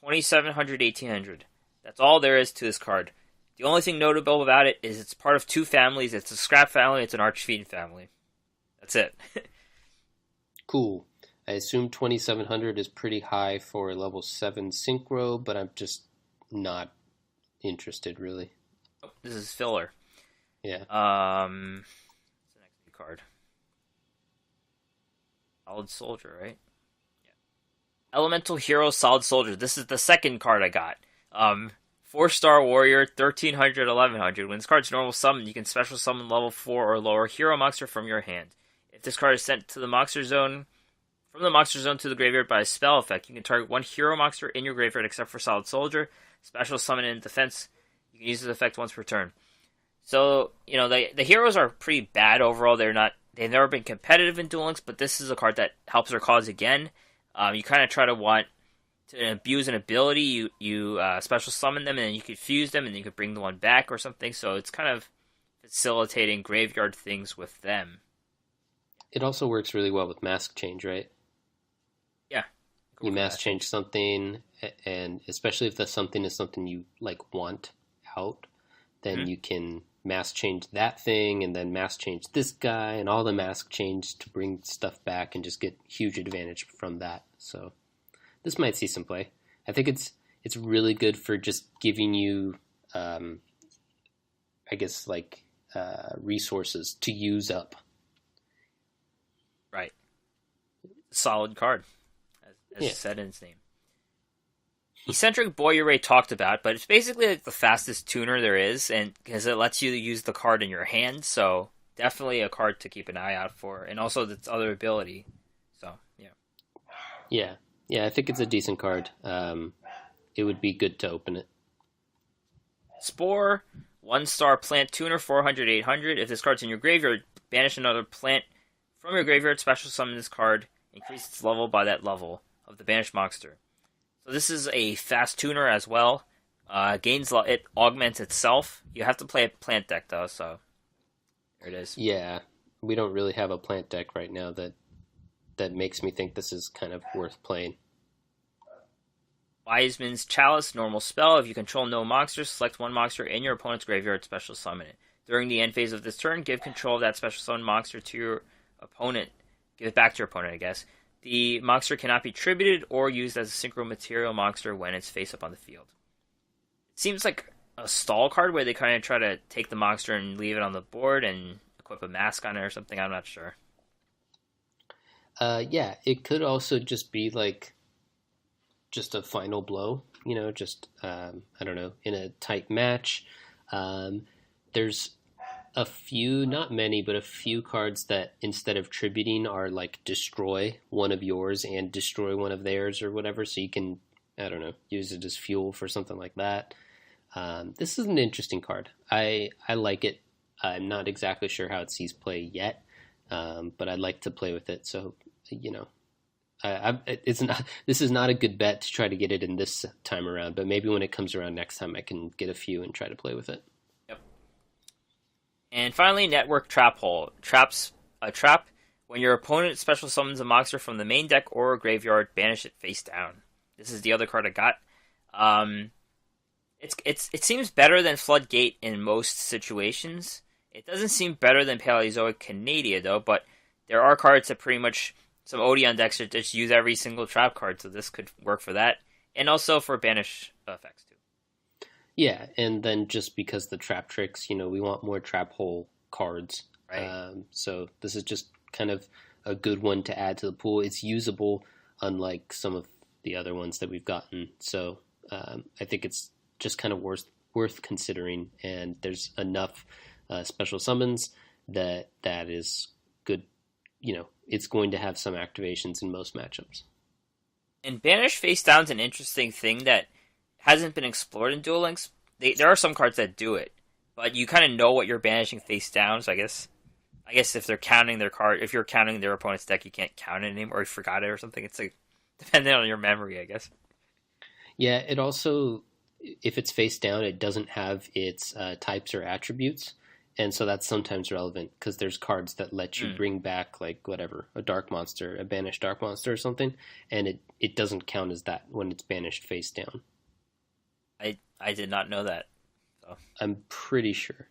2700, 1800. That's all there is to this card. The only thing notable about it is it's part of two families. It's a Scrap family, it's an Archfiend family. That's it.
Cool. I assume 2700 is pretty high for a level 7 Synchro, but I'm just not interested, really.
Oh, this is filler.
Yeah.
What's the next new card? Solid Soldier, right? Yeah. Elemental Hero Solid Soldier. This is the second card I got. 4-star Warrior, 1300, 1100. When this card's normal summon, you can special summon level 4 or lower hero monster from your hand. If this card is sent to the monster zone, from the monster zone to the graveyard by a spell effect, you can target one hero monster in your graveyard except for Solid Soldier. Special summon in defense. You can use this effect once per turn. So, the heroes are pretty bad overall. They've never been competitive in Duel Links, but this is a card that helps their cause again. You kind of try to want to abuse an ability. You special summon them, and then you could fuse them, and then you could bring the one back or something. So it's kind of facilitating graveyard things with them.
It also works really well with mask change, right?
Yeah.
You mask change something, and especially if that something is something you want out, then you can mask change that thing and then mask change this guy and all the mask change to bring stuff back and just get huge advantage from that. So this might see some play. I think it's really good for just giving you, resources to use up.
Right. Solid card, as it said in its name. Eccentric Boy you already talked about, but it's basically like the fastest tuner there is, and because it lets you use the card in your hand, so definitely a card to keep an eye out for, and also its other ability. So
yeah, I think it's a decent card. It would be good to open it.
Spore, 1-star plant tuner, 400, 800. If this card's in your graveyard, banish another plant from your graveyard. Special summon this card, increase its level by that level of the banished monster. So this is a fast tuner as well.
It augments itself. You have to play a plant deck though, so there it is.
Yeah, we don't really have a plant deck right now that makes me think this is kind of worth playing.
Wiseman's Chalice, normal spell. If you control no monsters, select one monster in your opponent's graveyard, special summon it. During the end phase of this turn, give control of that special summon monster to your opponent. Give it back to your opponent, I guess. The monster cannot be tributed or used as a synchro material monster when it's face up on the field. It seems like a stall card where they kind of try to take the monster and leave it on the board and equip a mask on it or something. I'm not sure.
Yeah, it could also just be like just a final blow, just, I don't know, in a tight match. There's a few, not many, but a few cards that instead of tributing are like destroy one of yours and destroy one of theirs or whatever. So you can, I don't know, use it as fuel for something like that. This is an interesting card. I like it. I'm not exactly sure how it sees play yet, but I'd like to play with it. So, this is not a good bet to try to get it in this time around, but maybe when it comes around next time, I can get a few and try to play with it.
Yep. And finally, Network Trap Hole. Traps a trap. When your opponent special summons a monster from the main deck or graveyard, banish it face down. This is the other card I got. It seems better than Floodgate in most situations. It doesn't seem better than Paleozoic Canadia, though, but there are cards that pretty much, some Odeon decks that just use every single trap card, so this could work for that. And also for banish effects, too.
Yeah, and then just because the trap tricks, we want more trap hole cards.
Right.
So this is just kind of a good one to add to the pool. It's usable, unlike some of the other ones that we've gotten. So I think it's just kind of worth considering, and there's enough special summons that is good. It's going to have some activations in most matchups.
And banish face down's an interesting thing that hasn't been explored in Duel Links. There are some cards that do it, but you kind of know what you're banishing face down. So I guess if they're counting their card, if you're counting their opponent's deck, you can't count it anymore, or you forgot it or something. It's like depending on your memory, I guess.
Yeah, it also, if it's face down, it doesn't have its types or attributes. And so that's sometimes relevant because there's cards that let you bring back, like, whatever, a dark monster, a banished dark monster or something, and it doesn't count as that when it's banished face down.
I did not know that. So.
I'm pretty sure.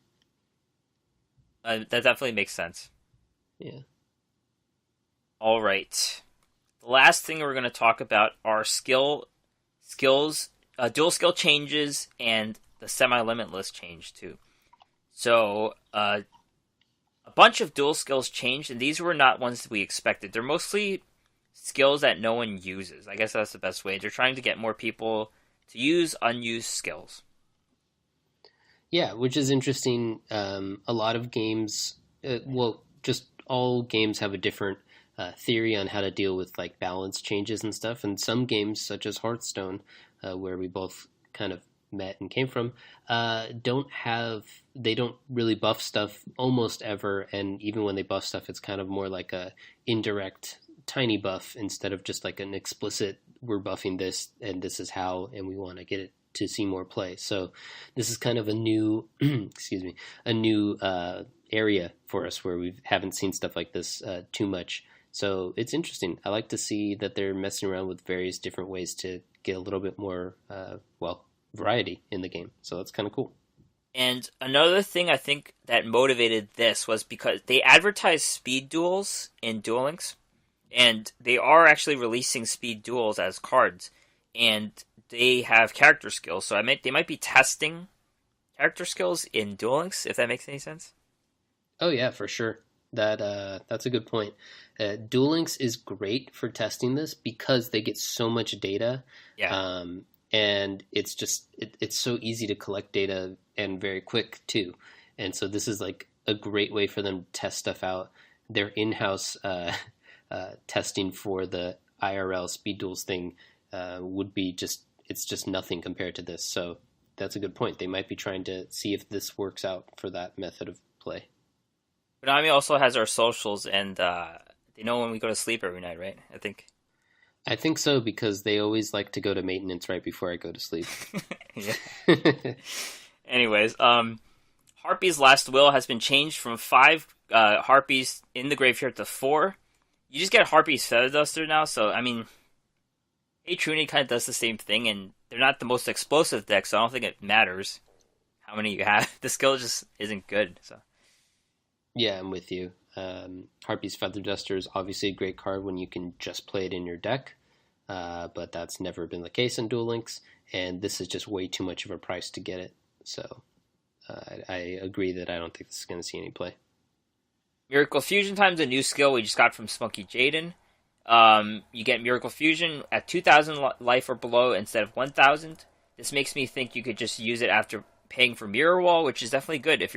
That definitely makes sense.
Yeah.
All right. The last thing we're going to talk about are skills, dual skill changes, and the semi-limitless change, too. So, a bunch of dual skills changed, and these were not ones that we expected. They're mostly skills that no one uses. I guess that's the best way. They're trying to get more people to use unused skills.
Yeah, which is interesting. A lot of games, just all games have a different theory on how to deal with like balance changes and stuff. And some games, such as Hearthstone, where we both kind of met and came from, they don't really buff stuff almost ever, and even when they buff stuff, it's kind of more like a indirect tiny buff instead of just like an explicit we're buffing this and this is how, and we want to get it to see more play. So this is kind of a new area for us where we haven't seen stuff like this too much. So it's interesting. I like to see that they're messing around with various different ways to get a little bit more variety in the game. So that's kind of cool.
And another thing I think that motivated this was because they advertised speed duels in Duel Links, and they are actually releasing speed duels as cards, and they have character skills. So they might be testing character skills in Duel Links, if that makes any sense.
Oh yeah, for sure. That's a good point. Duel Links is great for testing this because they get so much data.
Yeah.
And it's just it's so easy to collect data and very quick too. And so this is like a great way for them to test stuff out. Their in-house testing for the IRL speed duels thing would be it's just nothing compared to this. So that's a good point. They might be trying to see if this works out for that method of play.
Konami also has our socials, and they know when we go to sleep every night, right? I think.
I think so because they always like to go to maintenance right before I go to sleep.
Yeah. Anyways, Harpy's last will has been changed from 5 Harpies in the graveyard to 4. You just get Harpy's Feather Duster now, so I mean, Hey Truni kind of does the same thing, and they're not the most explosive deck, so I don't think it matters how many you have. The skill just isn't good. So
Yeah, I'm with you. Harpy's Feather Duster is obviously a great card when you can just play it in your deck, but that's never been the case in Duel Links, and this is just way too much of a price to get it. So I agree that I don't think this is going to see any play.
Miracle Fusion Time's a new skill we just got from Spunky Jaden. You get Miracle Fusion at 2,000 life or below instead of 1,000. This makes me think you could just use it after paying for Mirror Wall, which is definitely good. If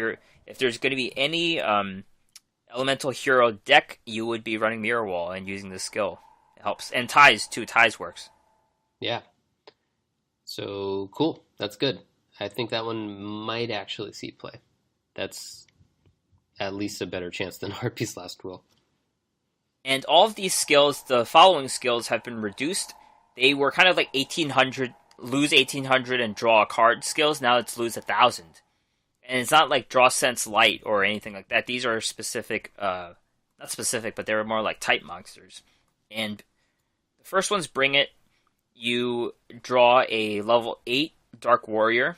there's going to be any elemental hero deck, you would be running Mirror Wall and using this skill. It helps. And Ties, too. Ties works.
Yeah. So, cool. That's good. I think that one might actually see play. That's at least a better chance than Harpy's last will.
And all of these skills, the following skills, have been reduced. They were kind of like 1,800, lose 1,800 and draw a card skills. Now it's lose 1,000. And it's not like Draw Sense Light or anything like that. These are specific, not specific, but they're more like type monsters. And the first one's Bring It. You draw a level 8 Dark Warrior.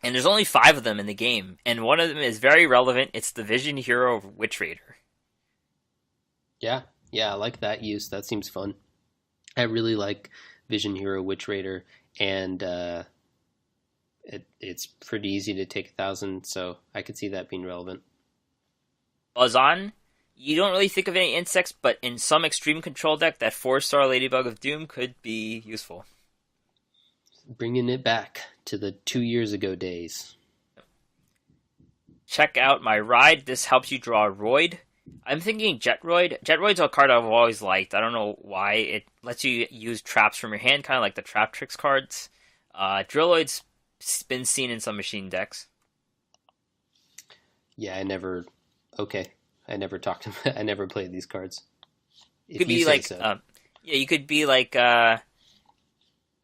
And there's only 5 of them in the game. And one of them is very relevant. It's the Vision Hero Witch Raider.
Yeah, I like that use. That seems fun. I really like Vision Hero Witch Raider, and it's pretty easy to take 1,000, so I could see that being relevant.
Buzz On. You don't really think of any insects, but in some extreme control deck, that 4-star Ladybug of Doom could be useful.
Bringing it back to the 2 years ago days.
Check out my ride. This helps you draw Roid. I'm thinking Jetroid. Jetroid's a card I've always liked. I don't know why. It lets you use traps from your hand, kind of like the Trap Tricks cards. Drilloid's been seen in some machine decks.
Yeah, I never talked to I never played these cards.
You could be like, so. You could be like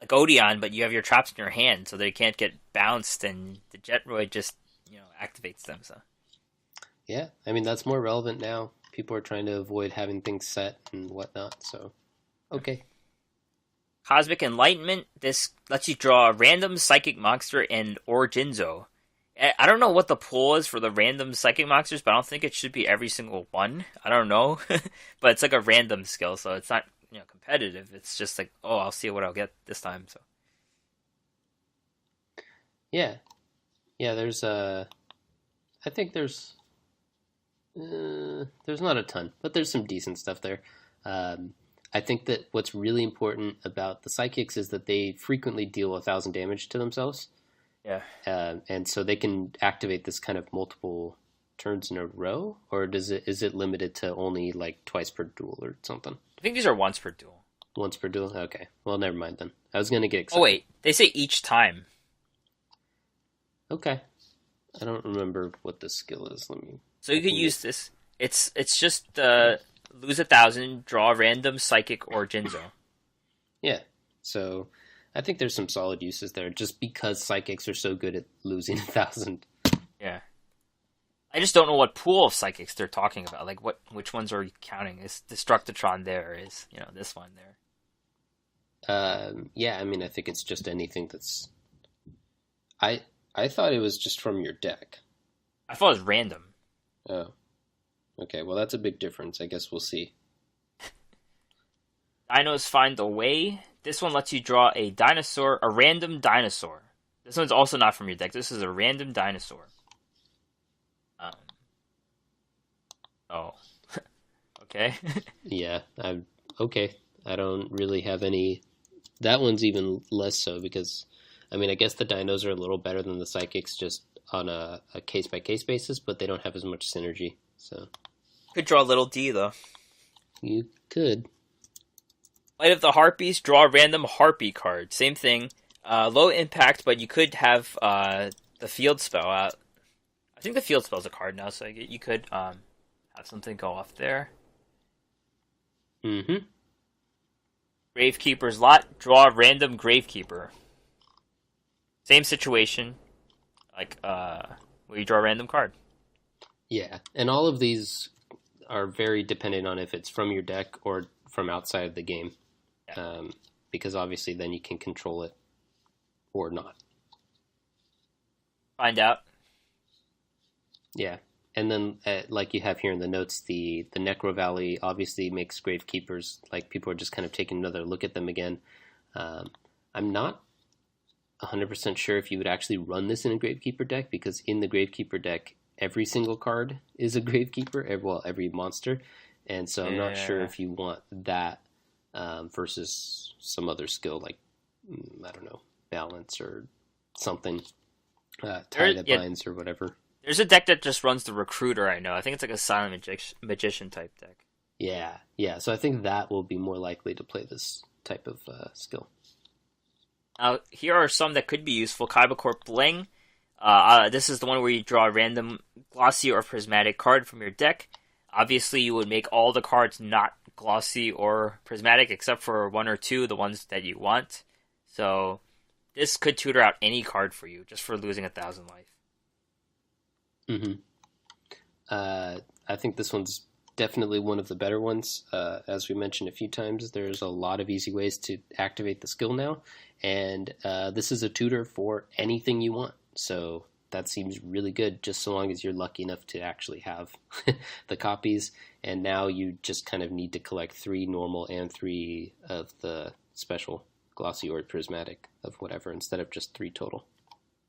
Odeon, but you have your traps in your hand, so they can't get bounced, and the Jetroid just, activates them, so.
Yeah, I mean, that's more relevant now. People are trying to avoid having things set and whatnot, so okay.
Cosmic Enlightenment. This lets you draw a random psychic monster and or Jinzo. I don't know what the pool is for the random psychic monsters, but I don't think it should be every single one. I don't know. But it's like a random skill, so it's not competitive. It's just like, oh, I'll see what I'll get this time. So
yeah, there's I think there's not a ton, but there's some decent stuff there. I think that what's really important about the psychics is that they frequently deal 1,000 damage to themselves.
Yeah.
And so they can activate this kind of multiple turns in a row, or is it limited to only like twice per duel or something?
I think these are once per duel.
Once per duel? Okay. Well, never mind then. I was going to get excited.
Oh, wait. They say each time.
Okay. I don't remember what the skill is.
So you could use this. It's just lose 1,000, draw a random psychic or Jinzo.
Yeah. So I think there's some solid uses there, just because psychics are so good at losing 1,000.
Yeah. I just don't know what pool of psychics they're talking about. Like, which ones are you counting? Is Destructitron there? Is this one there?
Yeah. I mean, I think it's just anything that's. I thought it was just from your deck.
I thought it was random.
Oh. Okay, well, that's a big difference. I guess we'll see.
Dinos Find a Way. This one lets you draw a random dinosaur. This one's also not from your deck. This is a random dinosaur. Okay.
Yeah, okay. I don't really have any. That one's even less so because, I mean, I guess the dinos are a little better than the psychics just on a case-by-case basis, but they don't have as much synergy, so.
Could draw little D, though.
You could.
Light of the Harpies, draw a random Harpy card. Same thing. Low impact, but you could have the field spell out. I think the field spell's a card now, so you could have something go off there.
Mm-hmm.
Gravekeeper's lot. Draw a random Gravekeeper. Same situation, like where you draw a random card.
Yeah, and all of these are very dependent on if it's from your deck or from outside of the game, because obviously then you can control it or not.
Find out.
Yeah, and then like you have here in the notes, the Necro Valley obviously makes Gravekeepers, like people are just kind of taking another look at them again. I'm not 100% sure if you would actually run this in a Gravekeeper deck, because in the Gravekeeper deck, every single card is a Gravekeeper, well, every monster, and so I'm not sure if you want that versus some other skill like, I don't know, Balance or something, Tie that Binds or whatever.
There's a deck that just runs the Recruiter, I know. I think it's like a Silent Magician type deck.
Yeah, so I think that will be more likely to play this type of skill.
Here are some that could be useful. Kaiba Bling. This is the one where you draw a random glossy or prismatic card from your deck. Obviously, you would make all the cards not glossy or prismatic, except for one or two, the ones that you want. So, this could tutor out any card for you, just for losing 1,000 life.
Mm-hmm. I think this one's definitely one of the better ones. As we mentioned a few times, there's a lot of easy ways to activate the skill now, and this is a tutor for anything you want. So that seems really good, just so long as you're lucky enough to actually have the copies. And now you just kind of need to collect 3 normal and 3 of the special glossy or prismatic of whatever, instead of just 3 total.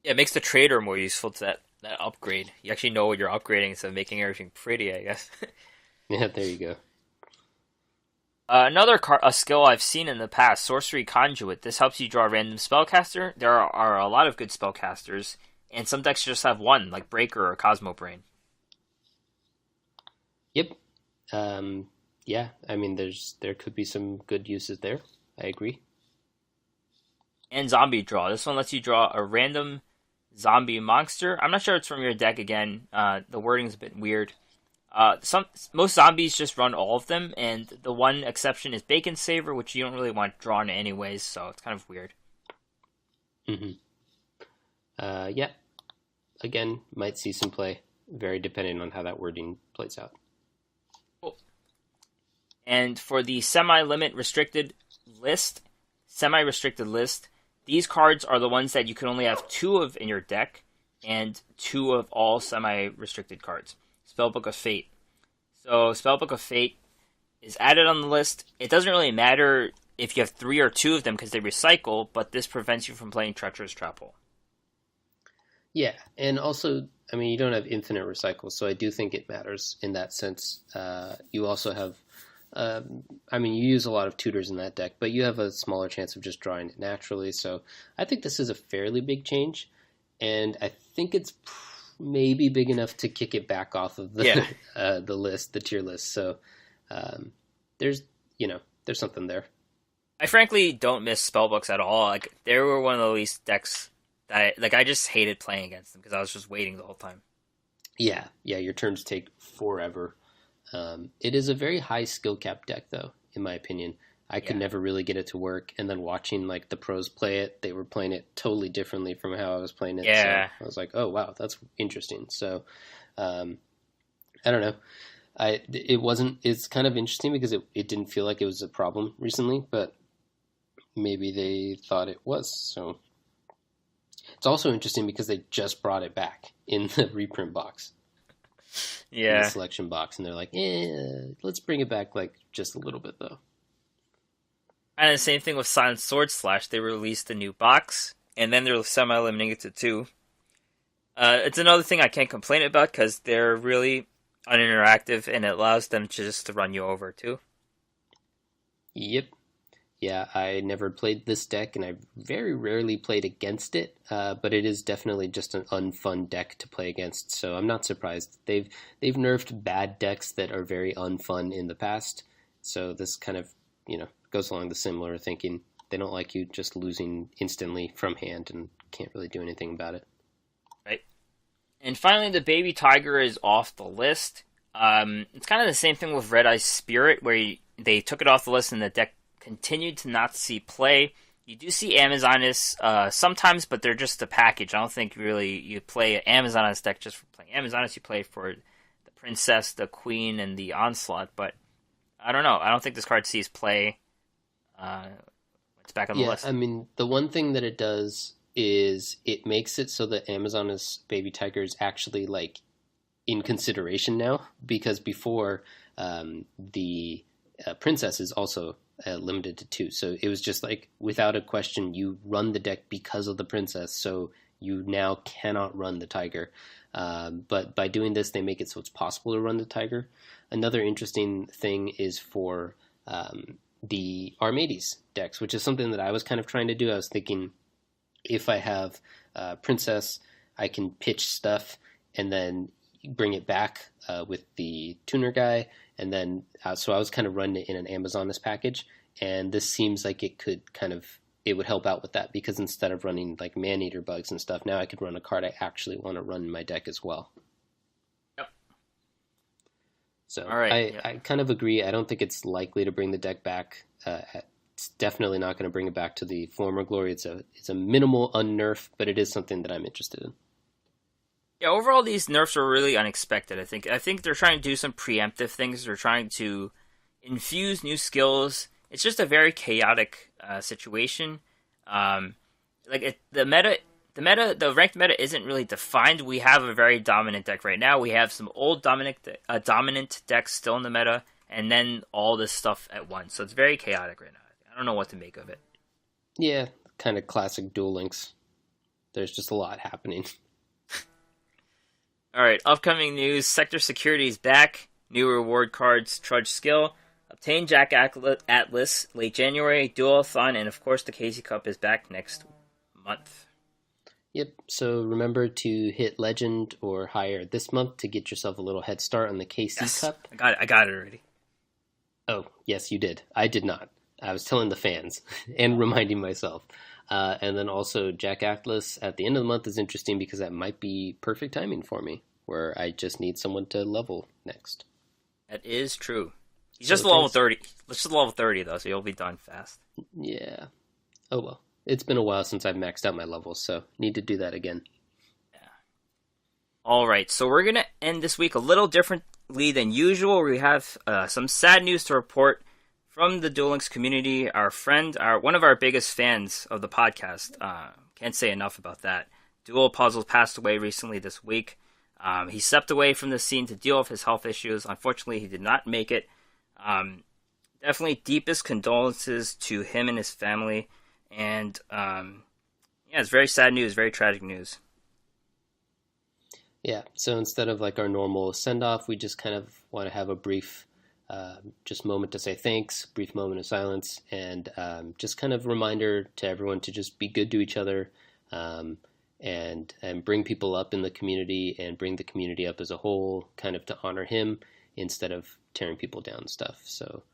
Yeah, it makes the trader more useful to that upgrade. You actually know what you're upgrading instead of making everything pretty, I guess.
Yeah, there you go.
Another skill I've seen in the past, Sorcery Conduit. This helps you draw a random spellcaster. There are a lot of good spellcasters, and some decks just have one, like Breaker or Cosmo Brain.
Yep. Yeah, I mean, there could be some good uses there. I agree.
And Zombie Draw. This one lets you draw a random zombie monster. I'm not sure it's from your deck again. The wording's a bit weird. Most zombies just run all of them, and the one exception is Bacon Saver, which you don't really want drawn anyways, so it's kind of weird.
Mm-hmm. Yeah. Again, might see some play, very dependent on how that wording plays out.
Cool. And for the semi-restricted list, these cards are the ones that you can only have 2 of in your deck, and 2 of all semi-restricted cards. Spellbook of Fate. So Spellbook of Fate is added on the list. It doesn't really matter if you have 3 or 2 of them because they recycle, but this prevents you from playing Treacherous Trap Hole.
Yeah, and also, I mean, you don't have infinite recycles, so I do think it matters in that sense. You also have, I mean, you use a lot of tutors in that deck, but you have a smaller chance of just drawing it naturally, so I think this is a fairly big change, and I think it's maybe big enough to kick it back off of the the list, the tier list. So there's something there.
I frankly don't miss spellbooks at all. Like, they were one of the least decks that I just hated playing against them because I was just waiting the whole time.
Yeah, your turns take forever. It is a very high skill cap deck, though, in my opinion. I could never really get it to work, and then watching like the pros play it, they were playing it totally differently from how I was playing it.
Yeah.
So I was like, oh wow, that's interesting. So I don't know. It's kind of interesting because it didn't feel like it was a problem recently, but maybe they thought it was. So it's also interesting because they just brought it back in the reprint box.
Yeah.
In the selection box, and they're like, let's bring it back like just a little bit though.
And the same thing with Silent Sword Slash. They released a new box, and then they're semi-limiting it to 2. It's another thing I can't complain about because they're really uninteractive, and it allows them to run you over too.
Yep. Yeah, I never played this deck, and I very rarely played against it, but it is definitely just an unfun deck to play against, so I'm not surprised. They've nerfed bad decks that are very unfun in the past, so this kind of, goes along the similar thinking. They don't like you just losing instantly from hand and can't really do anything about it.
Right. And finally, the Baby Tiger is off the list. It's kind of the same thing with Red Eye Spirit, where they took it off the list and the deck continued to not see play. You do see Amazonas sometimes, but they're just a package. I don't think really you play Amazonas deck just for playing Amazonas. You play for the Princess, the Queen, and the Onslaught. But I don't know. I don't think this card sees play. It's back on the list.
I mean, the one thing that it does is it makes it so that Amazonas baby tiger is actually like in consideration now, because before the princess is also limited to 2, so it was just like without a question you run the deck because of the princess, so you now cannot run the tiger. But by doing this, they make it so it's possible to run the tiger. Another interesting thing is for the Armades decks, which is something that I was kind of trying to do. I was thinking, if I have Princess, I can pitch stuff and then bring it back with the tuner guy. And then, so I was kind of running it in an Amazonas package. And this seems like it would help out with that, because instead of running like Man-Eater bugs and stuff, now I could run a card I actually want to run in my deck as well.
Yep.
So
all right,
I kind of agree. I don't think it's likely to bring the deck back. It's definitely not going to bring it back to the former glory. It's a minimal unnerf, but it is something that I'm interested in.
Yeah, overall these nerfs are really unexpected. I think they're trying to do some preemptive things. They're trying to infuse new skills. It's just a very chaotic situation. The ranked meta isn't really defined. We have a very dominant deck right now. We have some old dominant decks still in the meta, and then all this stuff at once. So it's very chaotic right now. I don't know what to make of it.
Yeah, kind of classic Duel Links. There's just a lot happening.
All right, upcoming news. Sector Security is back. New reward cards, Trudge Skill. Obtain Jack Atlas late January. Duel-a-thon, and of course the Casey Cup is back next month.
Yep, so remember to hit Legend or higher this month to get yourself a little head start on the KC Cup.
I got it already.
Oh, yes, you did. I did not. I was telling the fans and reminding myself. And then also Jack Atlas at the end of the month is interesting because that might be perfect timing for me, where I just need someone to level next.
That is true. He's just level 30. Let's just level 30, though, so you'll be done fast.
Yeah. Oh, well. It's been a while since I've maxed out my levels, so need to do that again.
Yeah. All right, so we're going to end this week a little differently than usual. We have some sad news to report from the Duel Links community. Our friend, one of our biggest fans of the podcast, can't say enough about that. Duel Puzzles passed away recently this week. He stepped away from the scene to deal with his health issues. Unfortunately, he did not make it. Definitely deepest condolences to him and his family. And it's very sad news, very tragic news.
Yeah, so instead of like our normal send-off, we just kind of want to have a brief just moment to say thanks, brief moment of silence, and just kind of reminder to everyone to just be good to each other, and bring people up in the community and bring the community up as a whole, kind of to honor him instead of tearing people down and stuff. So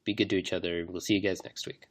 be good to each other. We'll see you guys next week.